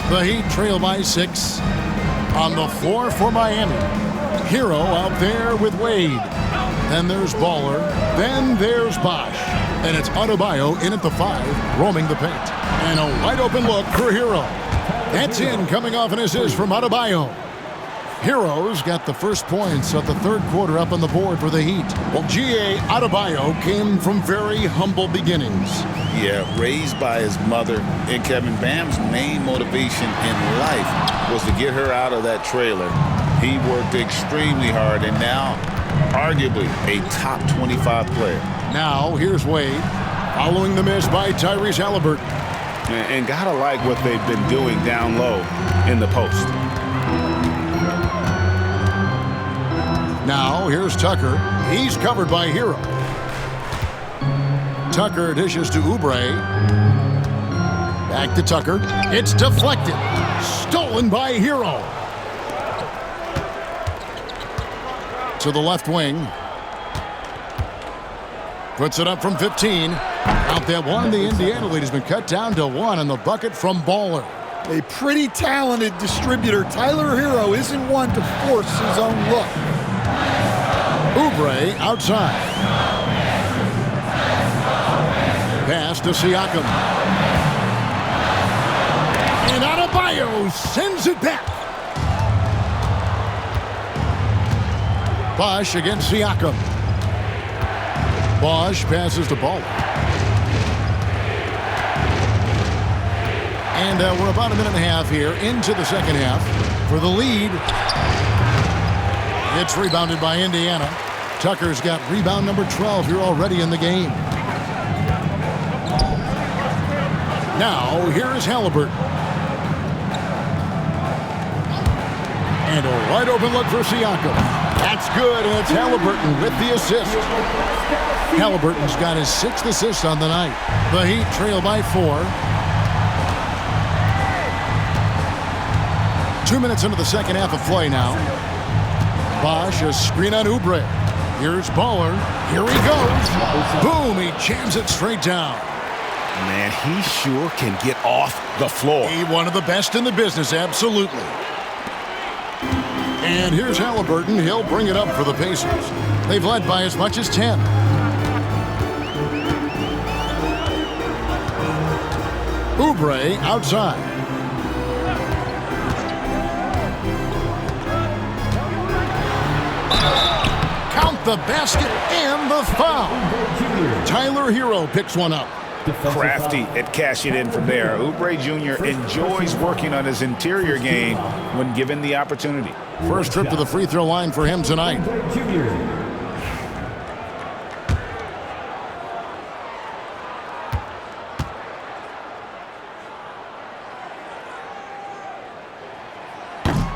The Heat trail by 6. On the floor for Miami. Hero out there with Wade. Then there's Baller. Then there's Bosh. And it's Adebayo in at the 5, roaming the paint. And a wide open look for Hero. That's in, coming off an assist from Adebayo. Hero's got the first points of the third quarter up on the board for the Heat. Well, G.A. Adebayo came from very humble beginnings. Yeah, raised by his mother. And Kevin, Bam's main motivation in life was to get her out of that trailer. He worked extremely hard and now arguably a top 25 player. Now, here's Wade, following the miss by Tyrese Halliburton. And gotta like what they've been doing down low in the post. Now, here's Tucker. He's covered by Hero. Tucker dishes to Oubre. Back to Tucker. It's deflected. Stolen by Hero. To the left wing. Puts it up from 15. Out that one. The Indiana lead has been cut down to 1 on the bucket from Baller. A pretty talented distributor. Tyler Hero isn't one to force his own look. Oubre outside. Pass to Siakam. And Adebayo sends it back. Bosh against Siakam. Bosh passes to Baller. And we're about a minute and a half here into the second half for the lead. It's rebounded by Indiana. Tucker's got rebound number 12 here already in the game. Now, here is Halliburton. And a wide open look for Siakam. That's good, and it's Halliburton with the assist. Halliburton's got his 6th assist on the night. The Heat trail by 4. 2 minutes into the second half of play now. Bosh, a screen on Oubre. Here's Baller. Here he goes. Boom, he jams it straight down. Man, he sure can get off the floor. He one of the best in the business, absolutely. And here's Halliburton. He'll bring it up for the Pacers. They've led by as much as 10. Oubre outside. Count the basket and the foul. Tyler Hero picks one up. Crafty at cashing in from there. Oubre Jr. enjoys working on his interior game when given the opportunity. First trip to the free throw line for him tonight.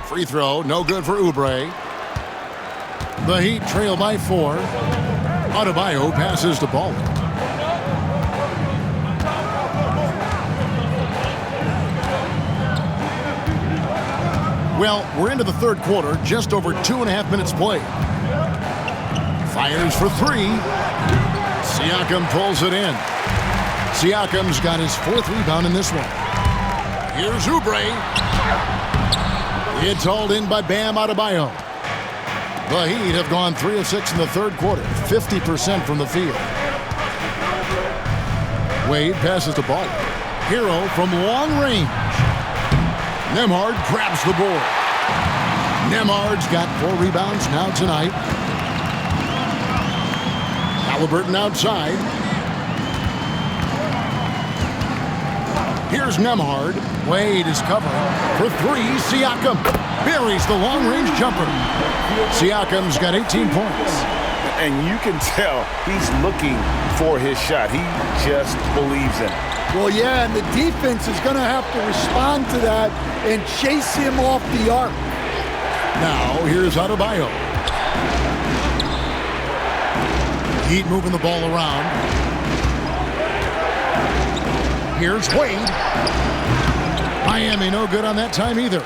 Free throw, no good for Oubre. The Heat trail by 4. Adebayo passes to Baller. Well, we're into the third quarter, just over 2.5 minutes played. Fires for 3. Siakam pulls it in. Siakam's got his 4th rebound in this one. Here's Oubre. It's hauled in by Bam Adebayo. The Heat have gone 3 of 6 in the third quarter, 50% from the field. Wade passes the ball. Hero from long range. Nembhard grabs the board. Nembhard's got 4 rebounds now tonight. Halliburton outside. Here's Nembhard. Wade is covering. For 3, Siakam buries the long-range jumper. Siakam's got 18 points. And you can tell he's looking for his shot. He just believes in it. Well, yeah, and the defense is going to have to respond to that and chase him off the arc. Now, here's Adebayo. Heat moving the ball around. Here's Wade. Miami no good on that time either.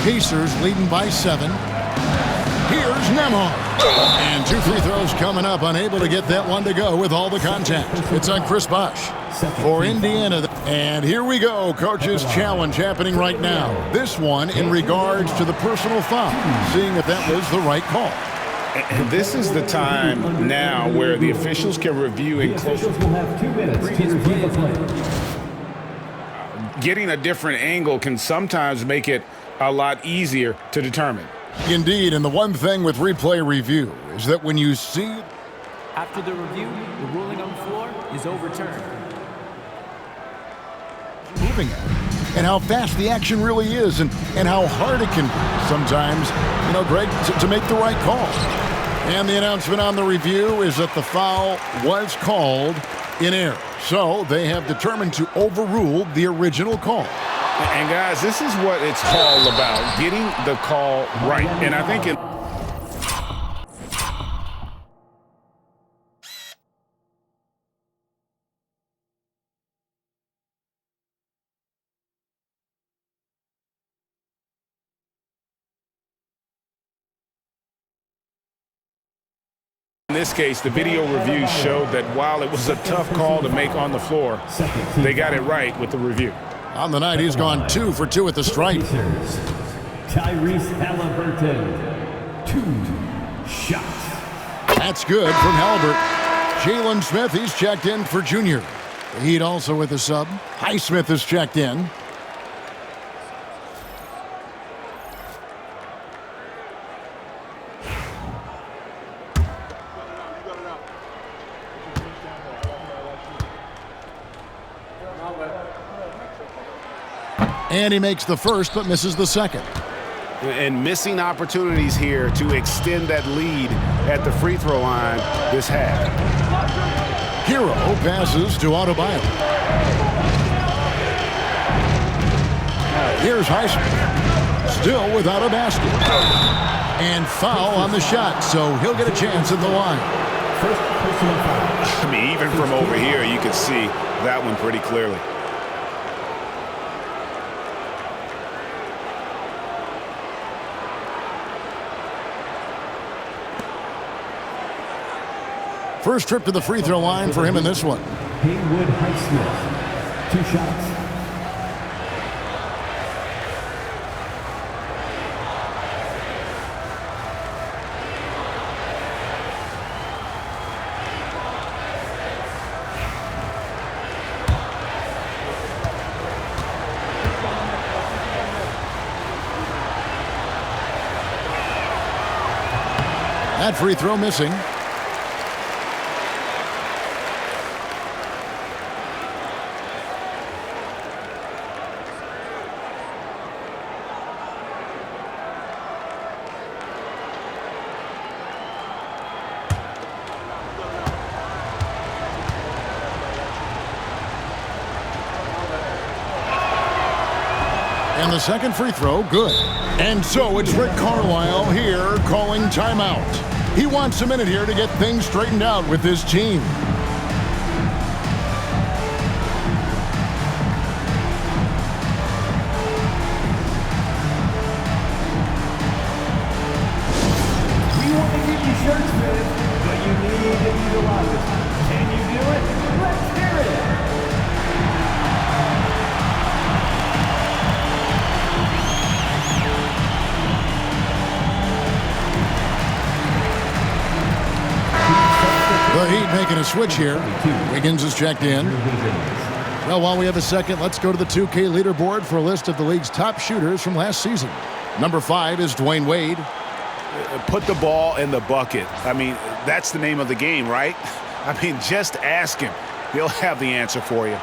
Pacers leading by 7. Here's Nembhard. And 2 free throws coming up, unable to get that one to go with all the contact. It's on Chris Bosh for Indiana. And here we go, coach's challenge happening right now. This one in regards to the personal foul, seeing if that was the right call. And this is the time now where the officials can review and close. Officials will have 2 minutes to review the play. Getting a different angle can sometimes make it a lot easier to determine. Indeed, and the one thing with replay review is that when you see... After the review, the ruling on the floor is overturned. Moving at it, and how fast the action really is, and how hard it can be sometimes, Greg, to make the right call. And the announcement on the review is that the foul was called in error. So they have determined to overrule the original call. And guys, this is what it's all about, getting the call right. And I think in this case, the video review showed that while it was a tough call to make on the floor, they got it right with the review. On the night, he's gone 2 for 2 at the stripe. Tyrese Halliburton, 2 shots. That's good from Halliburton. Jalen Smith, he's checked in for Junior. The Heat also with a sub. Highsmith is checked in. And he makes the first, but misses the second. And missing opportunities here to extend that lead at the free throw line this half. Hero passes to Adebayo. Here's Highsmith, still without a basket. And foul on the shot, so he'll get a chance at the line. I mean, even from over here, you can see that one pretty clearly. First trip to the free throw line for him in this one. Haywood Highsmith, 2 shots. That free throw missing. And the second free throw, good. And so it's Rick Carlisle here calling timeout. He wants a minute here to get things straightened out with his team. We want to give you shirts, man, but you need to utilize it. Can you do it? Let's hear it. The Heat making a switch here. Wiggins is checked in. Well, while we have a second, let's go to the 2K leaderboard for a list of the league's top shooters from last season. Number 5 is Dwayne Wade. Put the ball in the bucket. I mean, that's the name of the game, right? I mean, just ask him. He'll have the answer for you.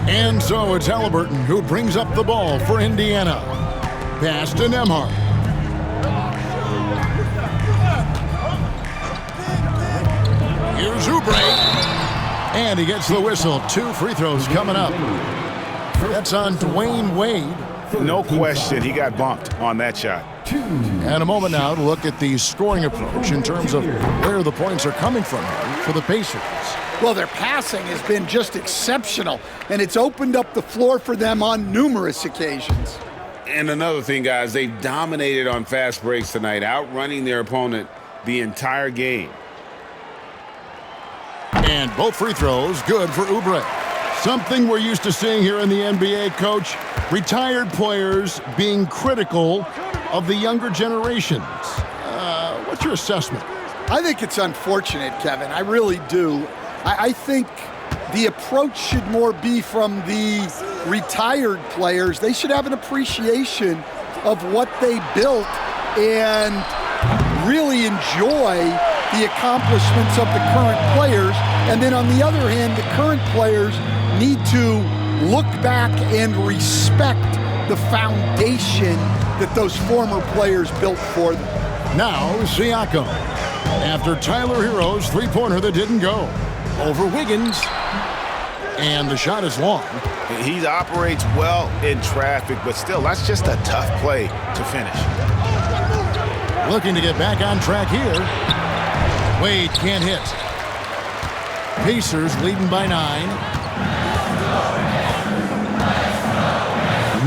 And so it's Halliburton who brings up the ball for Indiana. Pass to Nembhard. Here's Oubre. And he gets the whistle. 2 free throws coming up. That's on Dwayne Wade. No question, he got bumped on that shot. And a moment now to look at the scoring approach in terms of where the points are coming from for the Pacers. Well, their passing has been just exceptional, and it's opened up the floor for them on numerous occasions. And another thing, guys, they've dominated on fast breaks tonight, outrunning their opponent the entire game. And both free throws good for Oubre. Something we're used to seeing here in the NBA, Coach. Retired players being critical of the younger generations. What's your assessment? I think it's unfortunate, Kevin. I really do. I think the approach should more be from the retired players. They should have an appreciation of what they built and really enjoy the accomplishments of the current players. And then on the other hand, the current players need to look back and respect the foundation that those former players built for them. Now, Siakam. After Tyler Hero's three-pointer that didn't go. Over Wiggins. And the shot is long. He operates well in traffic, but still, that's just a tough play to finish. Looking to get back on track here. Wade can't hit. Pacers leading by 9.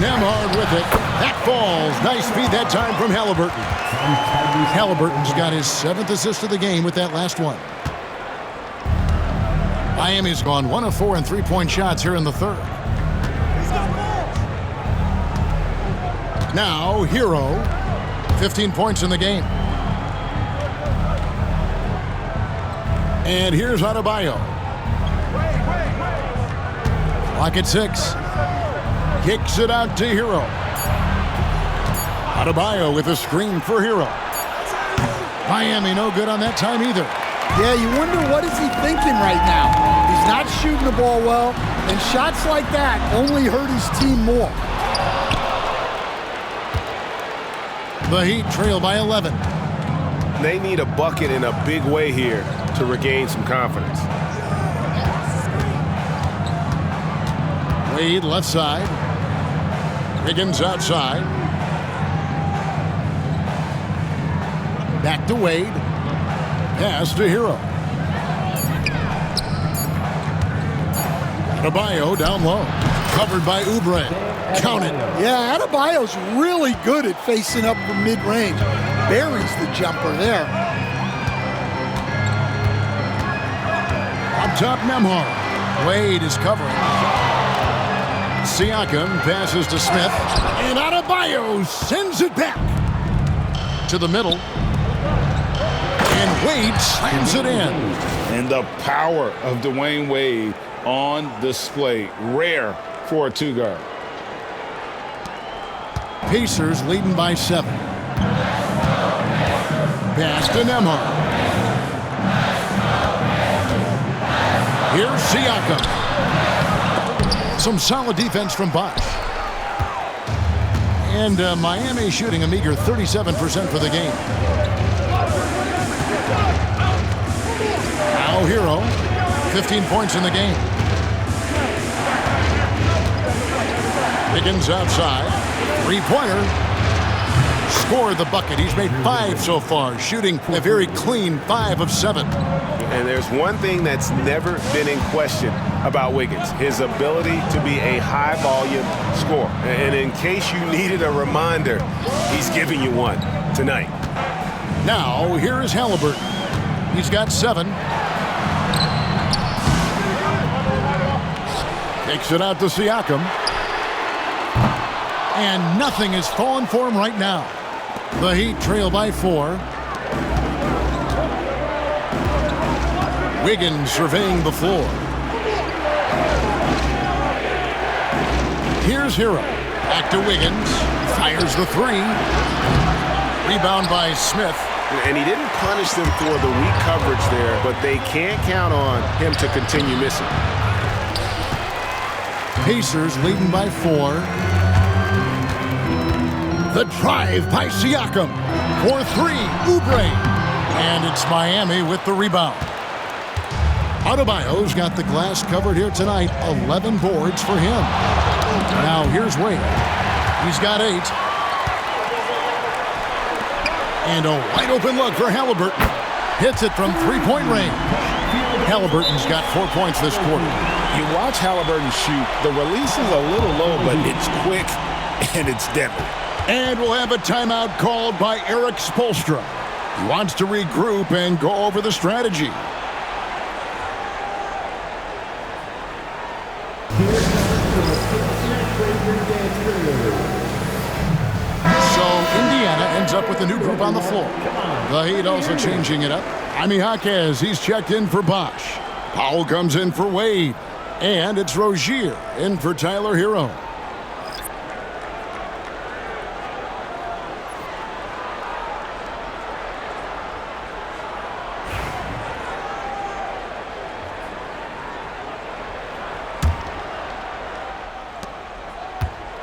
Nembhard with it. That falls. Nice feed that time from Halliburton. Halliburton's got his 7th assist of the game with that last one. Miami's gone 1 of 4 in three-point shots here in the third. Now, Hero. 15 points in the game. And here's Adebayo. Clock at 6. Kicks it out to Hero. Adebayo with a screen for Hero. Miami no good on that time either. Yeah, you wonder what is he thinking right now. He's not shooting the ball well, and shots like that only hurt his team more. The Heat trail by 11. They need a bucket in a big way here to regain some confidence. Wade left side. Wiggins outside. Back to Wade. Pass to Hero. Adebayo down low. Covered by Oubre. Count it. Yeah, Adebayo's really good at facing up from mid-range. Buries the jumper there. Up top, Nembhard. Wade is covering. Siakam passes to Smith. And Adebayo sends it back to the middle. And Wade slams it in. And the power of Dwayne Wade on display. Rare for a two-guard. Pacers leading by 7. Pass to Nembhard. Here's Siakam. Some solid defense from Bosh. And Miami shooting a meager 37% for the game. Now Hero, 15 points in the game. Wiggins outside. Three-pointer. Scored the bucket. He's made 5 so far, shooting a very clean 5 of 7. And there's one thing that's never been in question about Wiggins, his ability to be a high-volume scorer. And in case you needed a reminder, he's giving you one tonight. Now, here is Halliburton. He's got 7. Takes it out to Siakam. And nothing is falling for him right now. The Heat trail by 4. Wiggins surveying the floor. Here's Hero. Back to Wiggins. Fires the 3. Rebound by Smith. And he didn't punish them for the weak coverage there, but they can't count on him to continue missing. Pacers leading by 4. The drive by Siakam. For 3, Oubre. And it's Miami with the rebound. Adebayo's got the glass covered here tonight. 11 boards for him. Now here's Wade. He's got 8. And a wide open look for Halliburton. Hits it from three-point range. Halliburton's got 4 points this quarter. You watch Halliburton shoot. The release is a little low, but it's quick and it's deadly. And we'll have a timeout called by Eric Spoelstra. He wants to regroup and go over the strategy. So Indiana ends up with a new group on the floor. The Heat also changing it up. Jaime Jaquez, he's checked in for Bosh. Powell comes in for Wade. And it's Rozier in for Tyler Hero.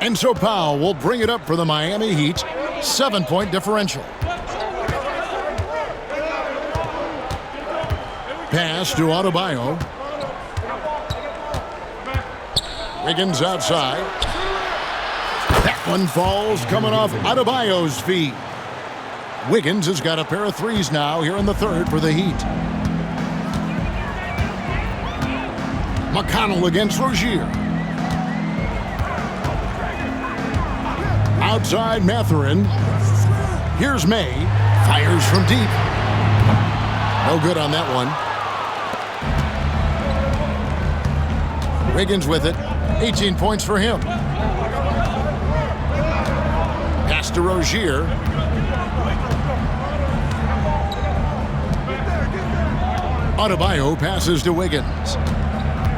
And so Powell will bring it up for the Miami Heat. 7-point differential. Pass to Adebayo. Wiggins outside. That one falls coming off Adebayo's feet. Wiggins has got a pair of threes now here in the third for the Heat. McConnell against Rozier. Outside Mathurin. Here's May. Fires from deep. No good on that one. Wiggins with it. 18 points for him. Pass to Rozier. Adebayo passes to Wiggins.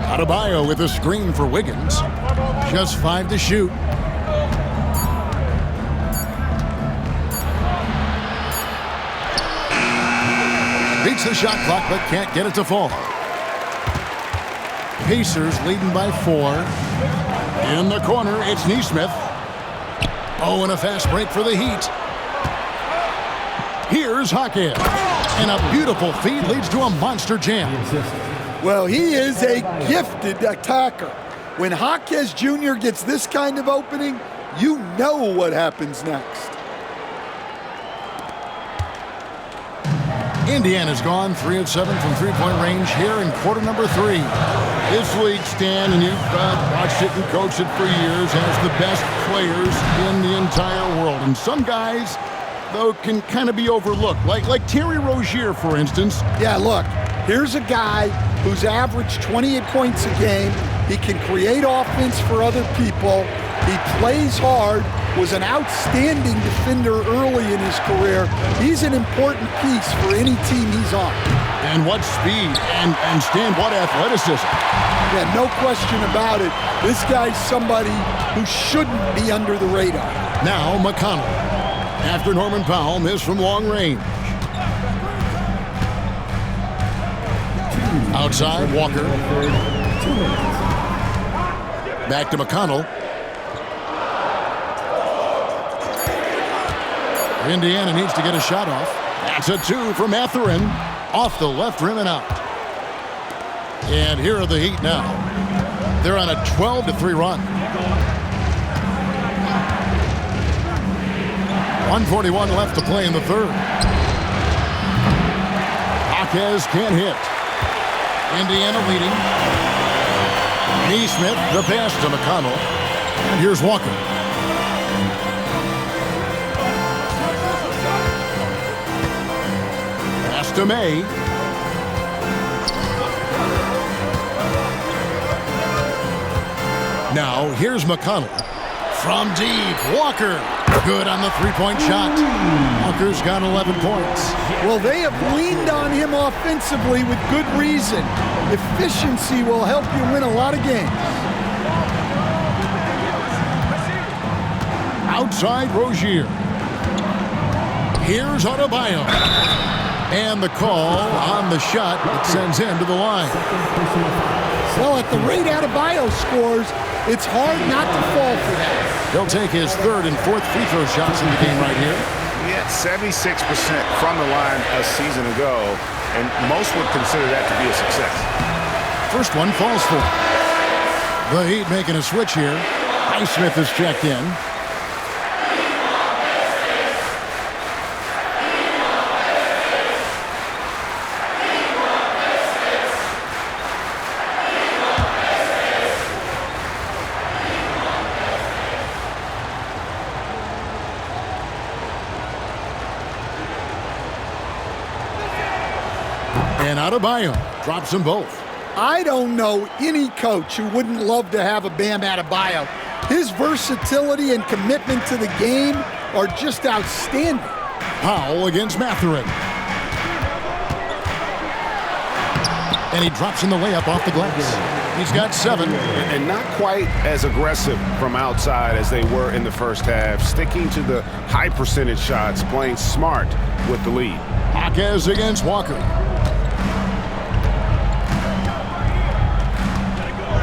Adebayo with a screen for Wiggins. Just 5 to shoot. Beats the shot clock, but can't get it to fall. Pacers leading by 4. In the corner, it's Nesmith. Oh, and a fast break for the Heat. Here's Jaquez. And a beautiful feed leads to a monster jam. Well, he is a gifted attacker. When Jaquez Jr. gets this kind of opening, you know what happens next. Indiana's gone 3 of 7 from three-point range here in quarter number 3. This league, Stan, and you've watched it and coached it for years, has the best players in the entire world. And some guys, though, can kind of be overlooked, like Terry Rozier, for instance. Yeah, look, here's a guy who's averaged 28 points a game. He can create offense for other people. He plays hard, was an outstanding defender early in his career. He's an important piece for any team he's on. And what speed, and Stan, what athleticism. Yeah, no question about it. This guy's somebody who shouldn't be under the radar. Now McConnell. After Norman Powell missed from long range. Outside, Walker. Back to McConnell. Indiana needs to get a shot off. That's a 2 for Mathurin. Off the left rim and out. And here are the Heat now. They're on a 12-3 run. 1:41 left to play in the third. Jaquez can't hit. Indiana leading. Nesmith, the pass to McConnell. And here's Walker. Pass to May. Now, here's McConnell. From deep, Walker. Good on the three-point shot. Walker's got 11 points. Well, they have leaned on him offensively with good reason. Efficiency will help you win a lot of games. Outside Rozier. Here's Adebayo. And the call on the shot that sends him to the line. Well, at the rate Adebayo scores, it's hard not to fall for that. He'll take his third and fourth free throw shots in the game right here. He had 76% from the line a season ago, and most would consider that to be a success. First one falls for him. The Heat making a switch here. Highsmith is checked in. And Adebayo drops them both. I don't know any coach who wouldn't love to have a Bam Adebayo. His versatility and commitment to the game are just outstanding. Powell against Mathurin. And he drops in the layup off the glass. He's got 7. And not quite as aggressive from outside as they were in the first half, sticking to the high percentage shots, playing smart with the lead. Jaquez against Walker.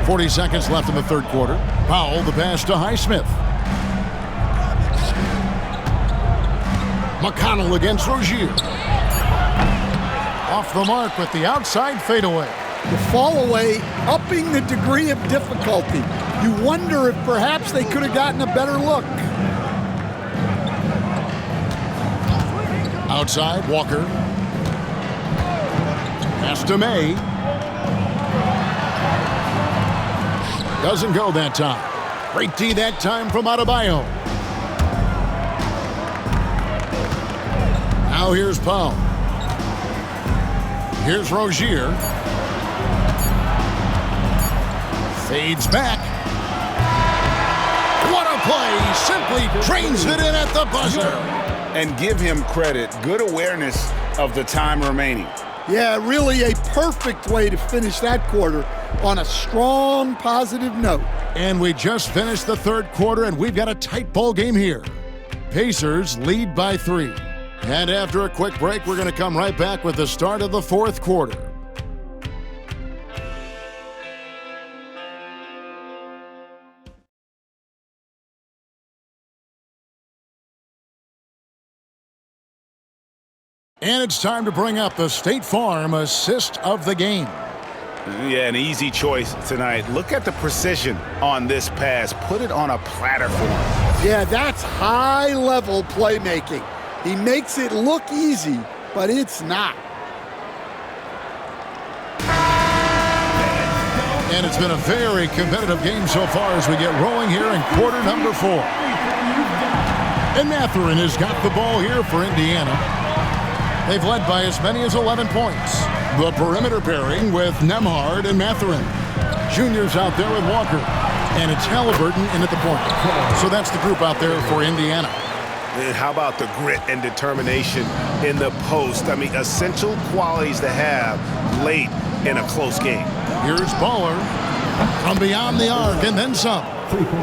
40 seconds left in the third quarter. Powell, the pass to Highsmith. McConnell against Rozier. Off the mark with the outside fadeaway. The fall away, upping the degree of difficulty. You wonder if perhaps they could have gotten a better look. Outside, Walker. Pass to May. Doesn't go that time. Great D that time from Adebayo. Now here's Powell. Here's Rozier. Fades back. What a play. Simply trains it in at the buzzer. And give him credit. Good awareness of the time remaining. Yeah, really a perfect way to finish that quarter on a strong, positive note. And we just finished the third quarter, and we've got a tight ball game here. Pacers lead by 3. And after a quick break, we're going to come right back with the start of the fourth quarter. And it's time to bring up the State Farm assist of the game. Yeah, an easy choice tonight. Look at the precision on this pass. Put it on a platter for him. Yeah, that's high-level playmaking. He makes it look easy, but it's not. And it's been a very competitive game so far as we get rolling here in quarter number 4. And Mathurin has got the ball here for Indiana. They've led by as many as 11 points. The perimeter pairing with Nembhard and Mathurin. Junior's out there with Walker. And it's Halliburton in at the point. So that's the group out there for Indiana. And how about the grit and determination in the post? I mean, essential qualities to have late in a close game. Here's Baller from beyond the arc and then some.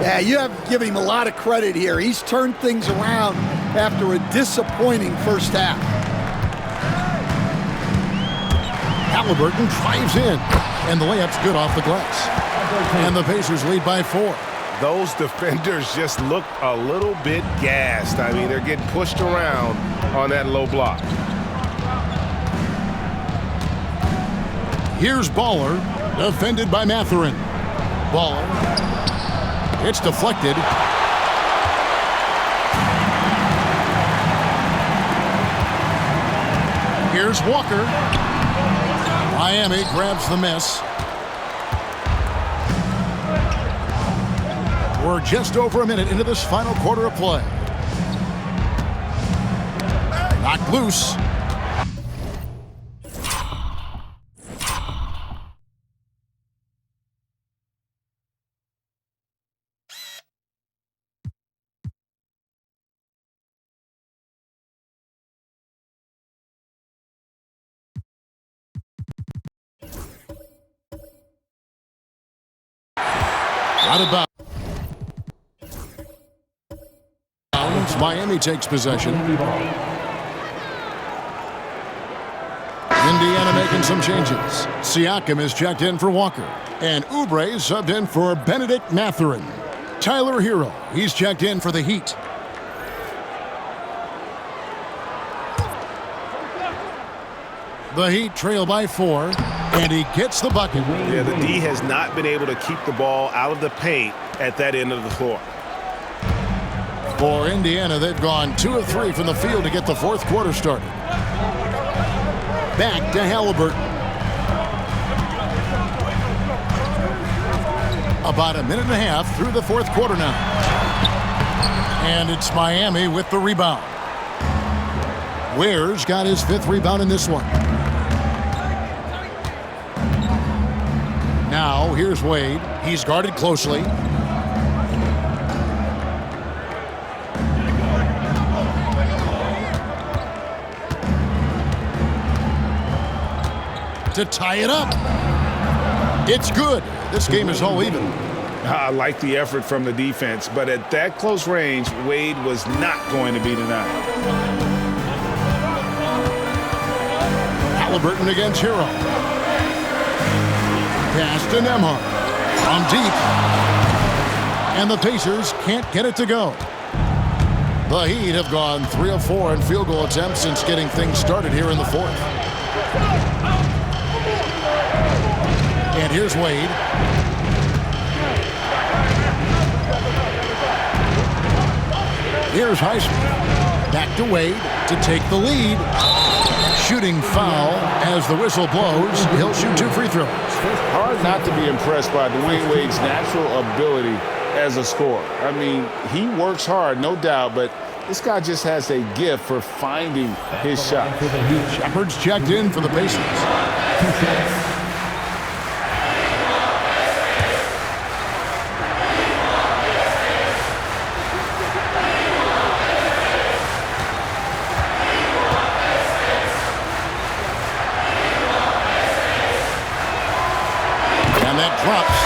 Yeah, you have to give him a lot of credit here. He's turned things around after a disappointing first half. Halliburton drives in, and the layup's good off the glass. And the Pacers lead by 4. Those defenders just look a little bit gassed. I mean, they're getting pushed around on that low block. Here's Baller, defended by Mathurin. Baller. It's deflected. Here's Walker. Miami grabs the miss. We're just over a minute into this final quarter of play. Knocked loose. Out of bounds. Miami takes possession. some changes. Siakam is checked in for Walker, and Oubre is subbed in for Benedict Mathurin. Tyler Hero, he's checked in for the Heat. The Heat trail by 4, and he gets the bucket. Yeah, the D has not been able to keep the ball out of the paint at that end of the floor. For Indiana, they've gone 2 of 3 from the field to get the fourth quarter started. Back to Halliburton. About a minute and a half through the fourth quarter now. And it's Miami with the rebound. Ware's got his 5th rebound in this one. Now, here's Wade. He's guarded closely. To tie it up. It's good. This game is all even. I like the effort from the defense, but at that close range, Wade was not going to be denied. Halliburton against Hero. Pass to Nembhard. From deep. And the Pacers can't get it to go. The Heat have gone 3 of 4 in field goal attempts since getting things started here in the fourth. And here's Wade. Here's Highsmith. Back to Wade to take the lead. Shooting foul as the whistle blows. He'll shoot 2 free throws. Hard not to be impressed by Dwayne Wade's natural ability as a scorer. I mean, he works hard, no doubt, but this guy just has a gift for finding his shot. Shepard's checked in for the Pacers.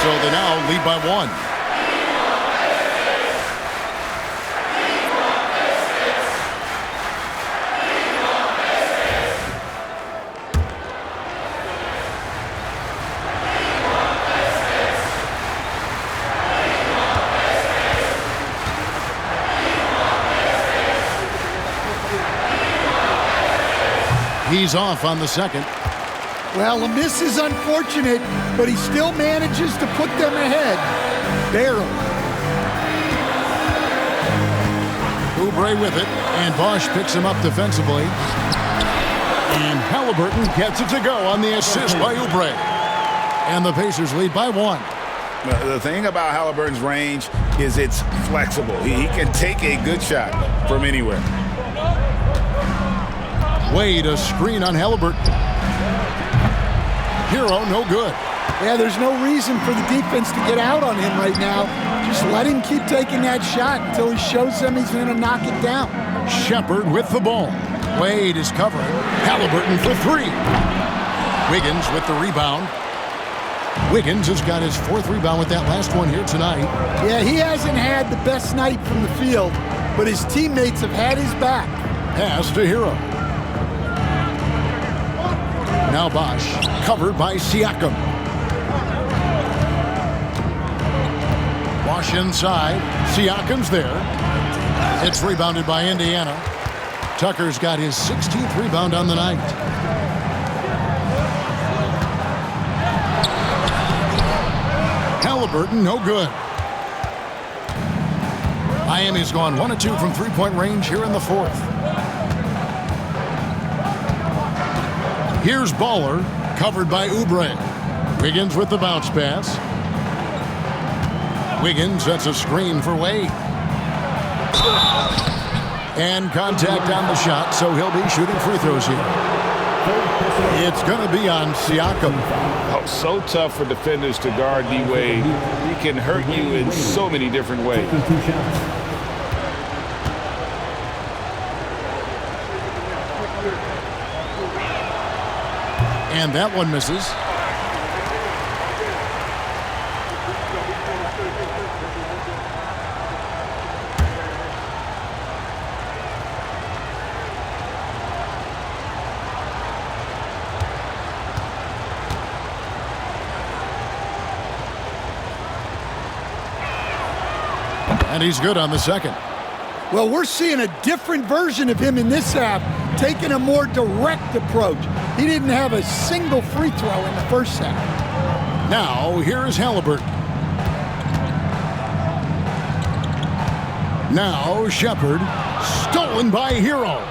So they now lead by 1. He's off on the second. Well, a miss is unfortunate, but he still manages to put them ahead. Barely. Oubre with it, and Bosch picks him up defensively. And Halliburton gets it to go on the assist by Oubre. And the Pacers lead by 1. The thing about Halliburton's range is it's flexible. He can take a good shot from anywhere. Wade, a screen on Halliburton. Hero, no good. Yeah, there's no reason for the defense to get out on him right now. Just let him keep taking that shot until he shows them he's going to knock it down. Shepard with the ball. Wade is covering. Halliburton for 3. Wiggins with the rebound. Wiggins has got his 4th rebound with that last one here tonight. Yeah, he hasn't had the best night from the field, but his teammates have had his back. Pass to Hero. Now Bosch, covered by Siakam. Bosch inside. Siakam's there. It's rebounded by Indiana. Tucker's got his 16th rebound on the night. Halliburton, no good. Miami's gone 1 of 2 from three-point range here in the fourth. Here's Baller, covered by Oubre. Wiggins with the bounce pass. Wiggins sets a screen for Wade. And contact on the shot, so he'll be shooting free throws here. It's going to be on Siakam. Oh, so tough for defenders to guard D-Wade. He can hurt you in so many different ways. And that one misses. And he's good on the second. Well, we're seeing a different version of him in this half, taking a more direct approach. He didn't have a single free throw in the first half. Now, here's Halliburton. Now, Shepherd, stolen by Hero.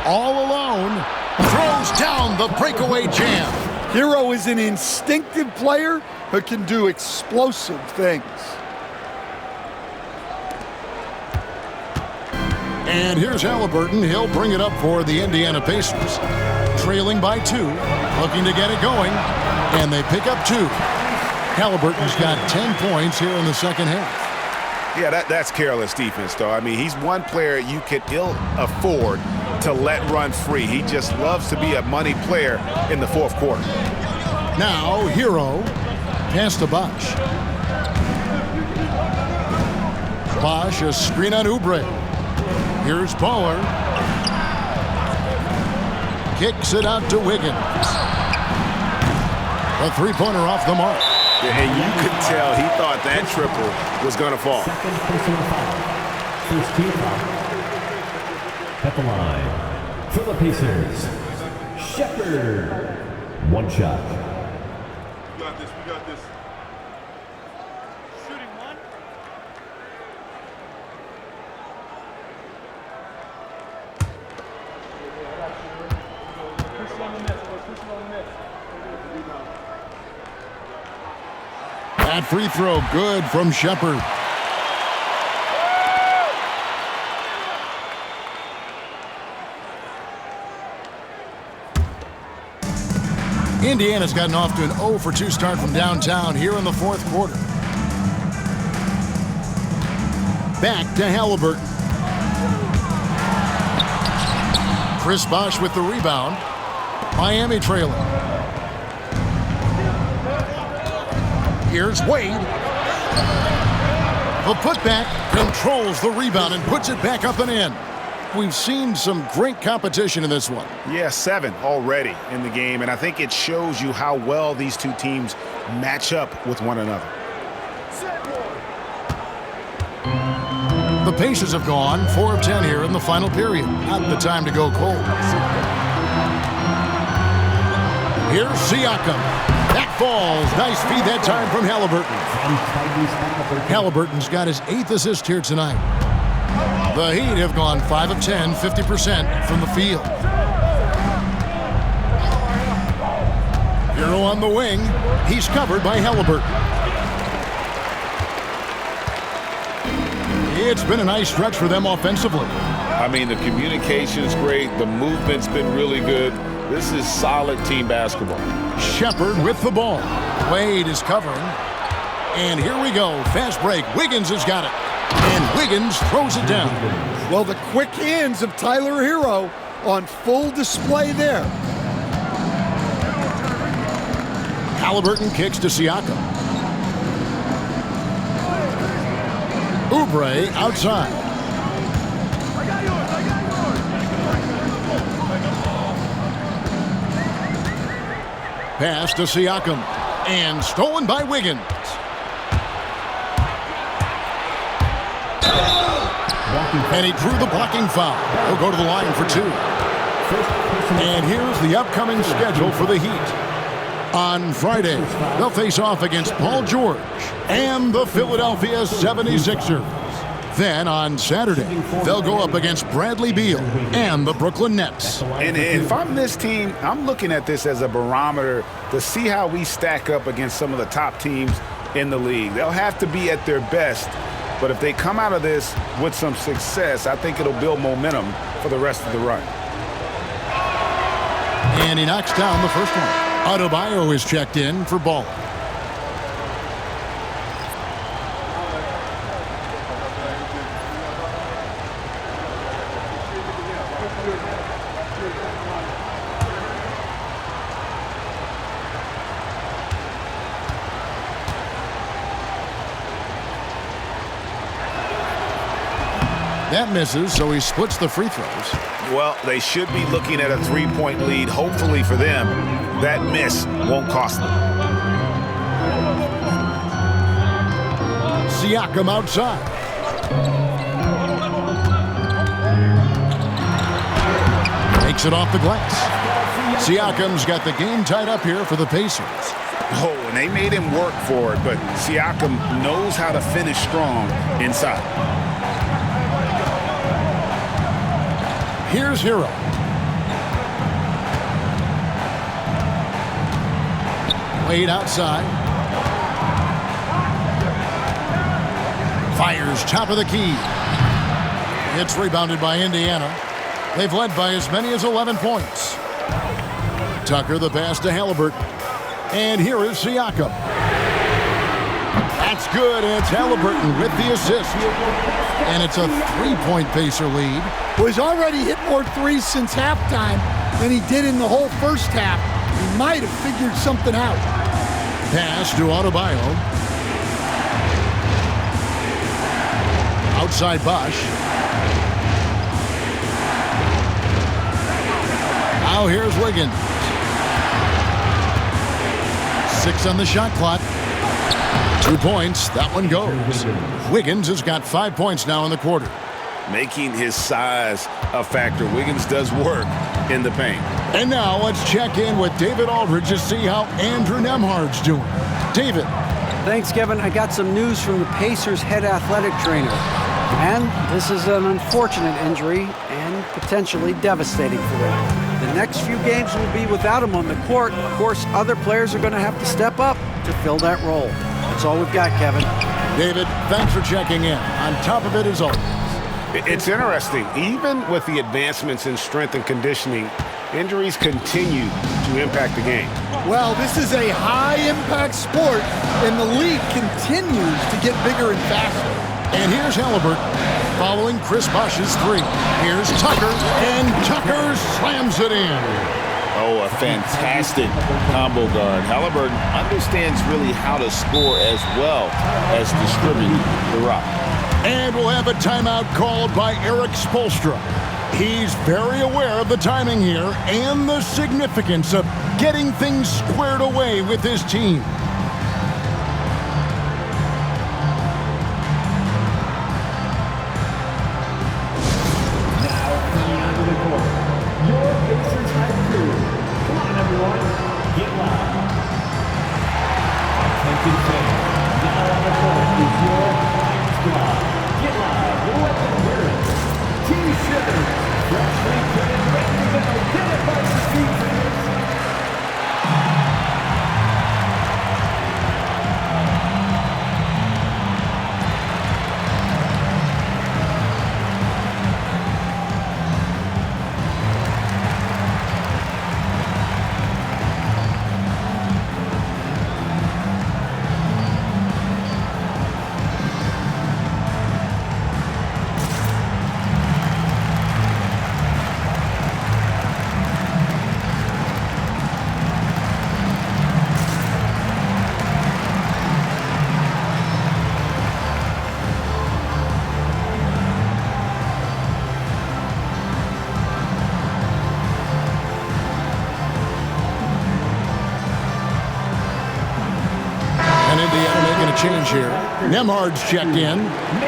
All alone, throws down the breakaway jam. Hero is an instinctive player who can do explosive things. And here's Halliburton. He'll bring it up for the Indiana Pacers. Trailing by 2, looking to get it going, and they pick up 2. Halliburton's got 10 points here in the second half. Yeah, that's careless defense, though. I mean, he's one player you could ill afford to let run free. He just loves to be a money player in the fourth quarter. Now, Hero, pass to Bosh. Bosh, a screen on Oubre. Here's Baller. Kicks it out to Wiggins. A three-pointer off the mark. And you could tell he thought that triple was going to fall. Second personal foul. First team foul. At the line, for the Pacers, Shepherd. One shot. We got this. We got this. Shooting one. That free throw good from Shepherd. Indiana's gotten off to an 0-for-2 start from downtown here in the fourth quarter. Back to Halliburton. Chris Bosh with the rebound. Miami trailing. Here's Wade. The putback controls the rebound and puts it back up and in. We've seen some great competition in this one. Yeah, 7 already in the game, and I think it shows you how well these two teams match up with one another. The Pacers have gone 4 of 10 here in the final period. Not the time to go cold. Here's Siakam. That falls. Nice feed that time from Halliburton. Halliburton's got his 8th assist here tonight. The Heat have gone 5 of 10, 50% from the field. Hero on the wing. He's covered by Halliburton. It's been a nice stretch for them offensively. I mean, the communication's great. The movement's been really good. This is solid team basketball. Shepherd with the ball. Wade is covering. And here we go. Fast break. Wiggins has got it. And Wiggins throws it down. Well, the quick hands of Tyler Hero on full display there. Halliburton kicks to Siakam. Oubre outside. Pass to Siakam. And stolen by Wiggins. And he drew the blocking foul. He'll go to the line for 2. And here's the upcoming schedule for the Heat. On Friday, they'll face off against Paul George and the Philadelphia 76ers. Then on Saturday, they'll go up against Bradley Beal and the Brooklyn Nets. And if I'm this team, I'm looking at this as a barometer to see how we stack up against some of the top teams in the league. They'll have to be at their best. But if they come out of this with some success, I think it'll build momentum for the rest of the run. And he knocks down the first one. Adebayo is checked in for ball. That misses, so he splits the free throws. Well, they should be looking at a 3-point lead. Hopefully for them, that miss won't cost them. Siakam outside. Takes it off the glass. Siakam's got the game tied up here for the Pacers. Oh, and they made him work for it, but Siakam knows how to finish strong inside. Here's Hero. Wade outside. Fires top of the key. It's rebounded by Indiana. They've led by as many as 11 points. Tucker the pass to Halliburton. And here is Siakam. That's good, and it's Halliburton with the assist. And it's a 3-point Pacer lead. Was already hit more threes since halftime than he did in the whole first half. He might have figured something out. Pass to Adebayo. Outside Bosch. Now here's Wiggins. 6 on the shot clock. 2 points. That one goes. Wiggins has got 5 points now in the quarter. Making his size a factor. Wiggins does work in the paint. And now let's check in with David Aldridge to see how Andrew Nembhard's doing. David. Thanks, Kevin. I got some news from the Pacers' head athletic trainer. And this is an unfortunate injury and potentially devastating for them. The next few games will be without him on the court. Of course, other players are going to have to step up to fill that role. That's all we've got, Kevin. David, thanks for checking in. On top of it as always. It's interesting. Even with the advancements in strength and conditioning, injuries continue to impact the game. Well, this is a high-impact sport, and the league continues to get bigger and faster. And here's Halliburton following Chris Bosh's 3. Here's Tucker, and Tucker slams it in. Oh, a fantastic combo guard. Halliburton understands really how to score as well as distribute the rock. And we'll have a timeout called by Erik Spoelstra. He's very aware of the timing here and the significance of getting things squared away with his team. Change here. Nembhard's checked in.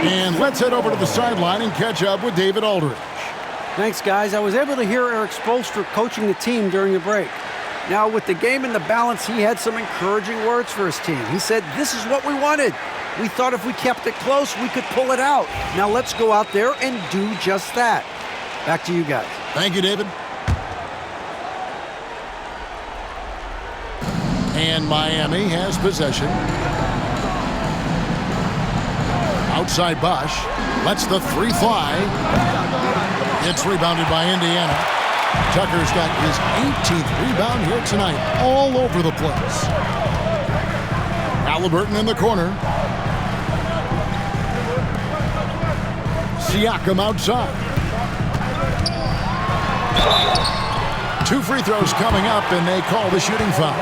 And let's head over to the sideline and catch up with David Aldridge. Thanks, guys. I was able to hear Erik Spoelstra coaching the team during the break. Now, with the game in the balance, he had some encouraging words for his team. He said, "This is what we wanted. We thought if we kept it close, we could pull it out. Now let's go out there and do just that." Back to you guys. Thank you, David. And Miami has possession. Outside Bosch lets the 3 fly. It's rebounded by Indiana. Tucker's got his 18th rebound here tonight, all over the place. Halliburton in the corner. Siakam outside. 2 free throws coming up, and they call the shooting foul.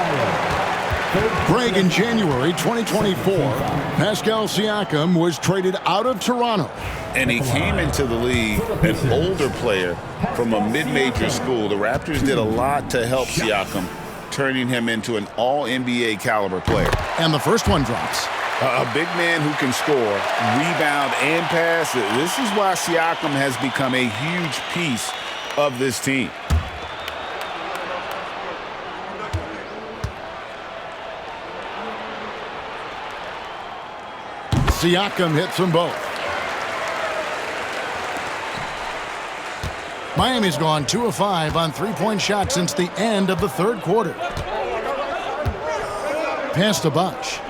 Greg, in January 2024, Pascal Siakam was traded out of Toronto. And he came into the league an older player from a mid-major school. The Raptors did a lot to help Siakam, turning him into an all-NBA caliber player. And the first one drops. A big man who can score, rebound, and pass. This is why Siakam has become a huge piece of this team. Siakam hits them both. Miami's gone 2 of 5 on three-point shots since the end of the third quarter. Pass to Bosh.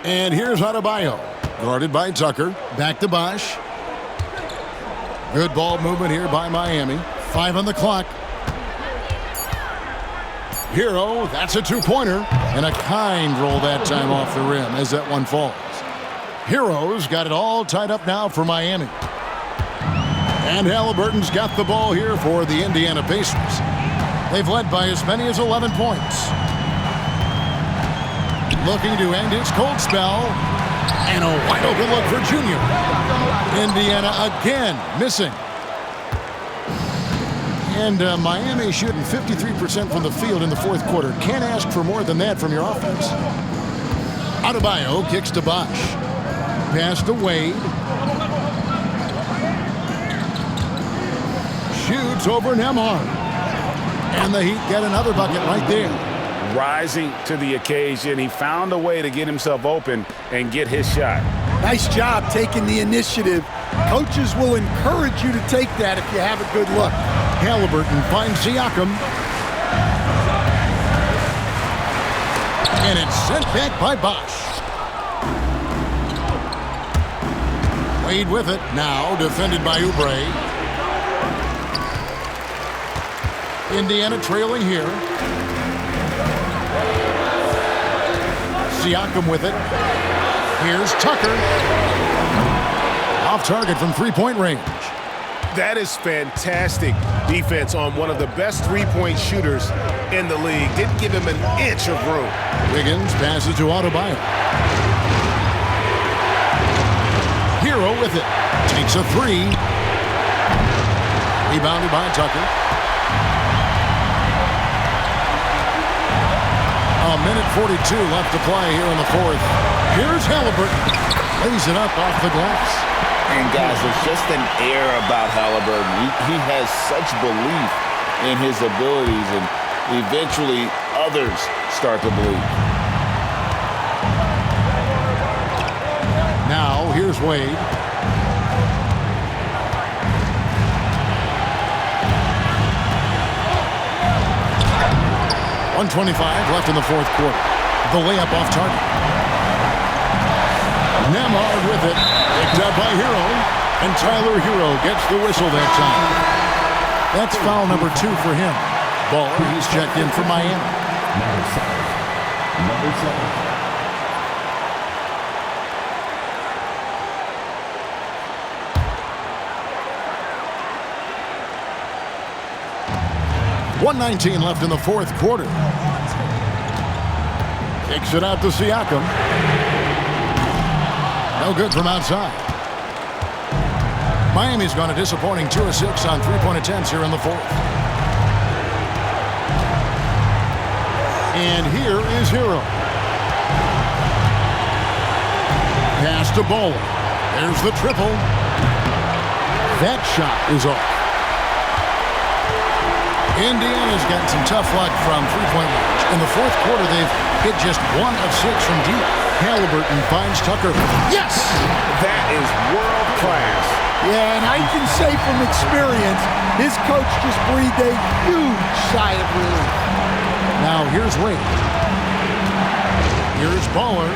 And here's Adebayo, guarded by Tucker. Back to Bosh. Good ball movement here by Miami. 5 on the clock. Hero, that's a two-pointer. And a kind roll that time off the rim as that one falls. Hero's got it all tied up now for Miami. And Halliburton's got the ball here for the Indiana Pacers. They've led by as many as 11 points. Looking to end his cold spell. And a wide open look for Junior. Indiana again missing. And Miami shooting 53% from the field in the fourth quarter. Can't ask for more than that from your offense. Adebayo kicks to Bosh. Pass to Wade. Shoots over Nembhard. And the Heat get another bucket right there. Rising to the occasion. He found a way to get himself open and get his shot. Nice job taking the initiative. Coaches will encourage you to take that if you have a good look. Halliburton finds Siakam. And it's sent back by Bosh. Wade with it. Now defended by Oubre. Indiana trailing here. Siakam with it. Here's Tucker. Off target from three-point range. That is fantastic defense on one of the best three-point shooters in the league. Didn't give him an inch of room. Wiggins passes to Adebayo. Hero with it. Takes a three. Rebounded by Tucker. A minute 42 left to play here in the fourth. Here's Halliburton. Lays it up off the glass. And guys, there's just an air about Halliburton. He has such belief in his abilities, and eventually others start to believe. Now, here's Wade. .125 left in the fourth quarter. The layup off target. Nembhard with it. Picked up by Hero. And Tyler Hero gets the whistle that time. That's foul number 2 for him. Ball, he's checked in for Miami. Number 7. Number 7. .119 left in the fourth quarter. Kicks it out to Siakam. No good from outside. Miami's gone a disappointing 2 of 6 on three-point attempts here in the fourth. And here is Hero. Pass to Bowler. There's the triple. That shot is off. Indiana's gotten some tough luck from three-point range. In the fourth quarter, they've hit just 1 of 6 from deep. Halliburton finds Tucker. Yes! That is world class. Yeah, and I can say from experience, his coach just breathed a huge sigh of relief. Now here's Wade. Here's Bowler.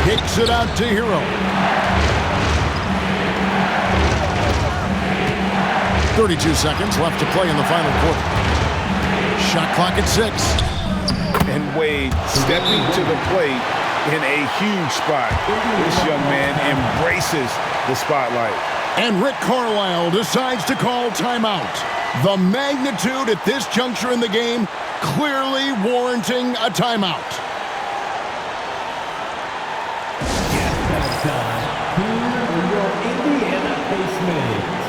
Kicks it out to Hero. 32 seconds left to play in the final quarter. Shot clock at 6. And Wade stepping to the plate in a huge spot. This young man embraces the spotlight. And Rick Carlisle decides to call timeout. The magnitude at this juncture in the game clearly warranting a timeout. That's time. Here are your Indiana Pacers.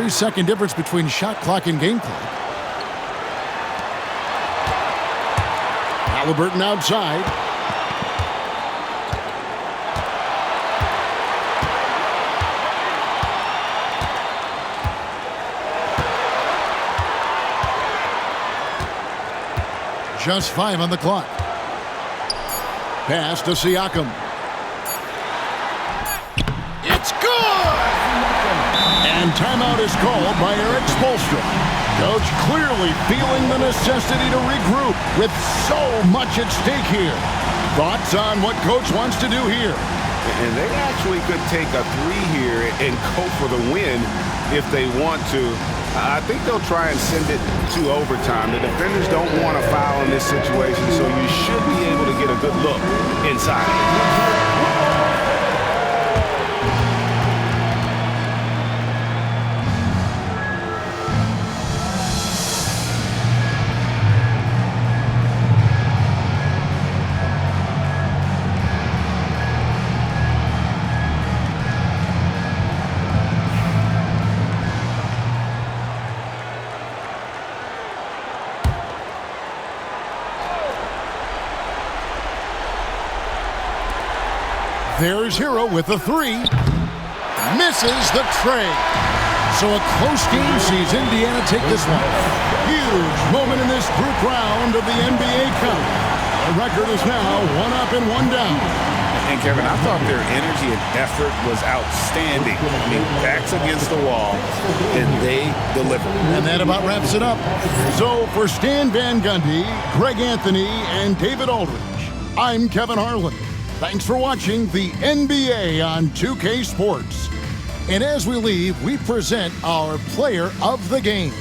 3-second difference between shot clock and game clock. Halliburton outside. Just 5 on the clock. Pass to Siakam. It's good! And timeout is called by Eric Spoelstra. Coach clearly feeling the necessity to regroup with so much at stake here. Thoughts on what Coach wants to do here? And they actually could take a 3 here and go for the win if they want to. I think they'll try and send it to overtime. The defenders don't want to foul in this situation, so you should be able to get a good look inside. There's Hero with a 3. Misses the tray. So a close game sees Indiana take this one. Huge moment in this group round of the NBA Cup. The record is now 1 up and 1 down. And Kevin, I thought their energy and effort was outstanding. I mean, backs against the wall, and they delivered. And that about wraps it up. So for Stan Van Gundy, Greg Anthony, and David Aldridge, I'm Kevin Harlan. Thanks for watching the NBA on 2K Sports. And as we leave, we present our player of the game.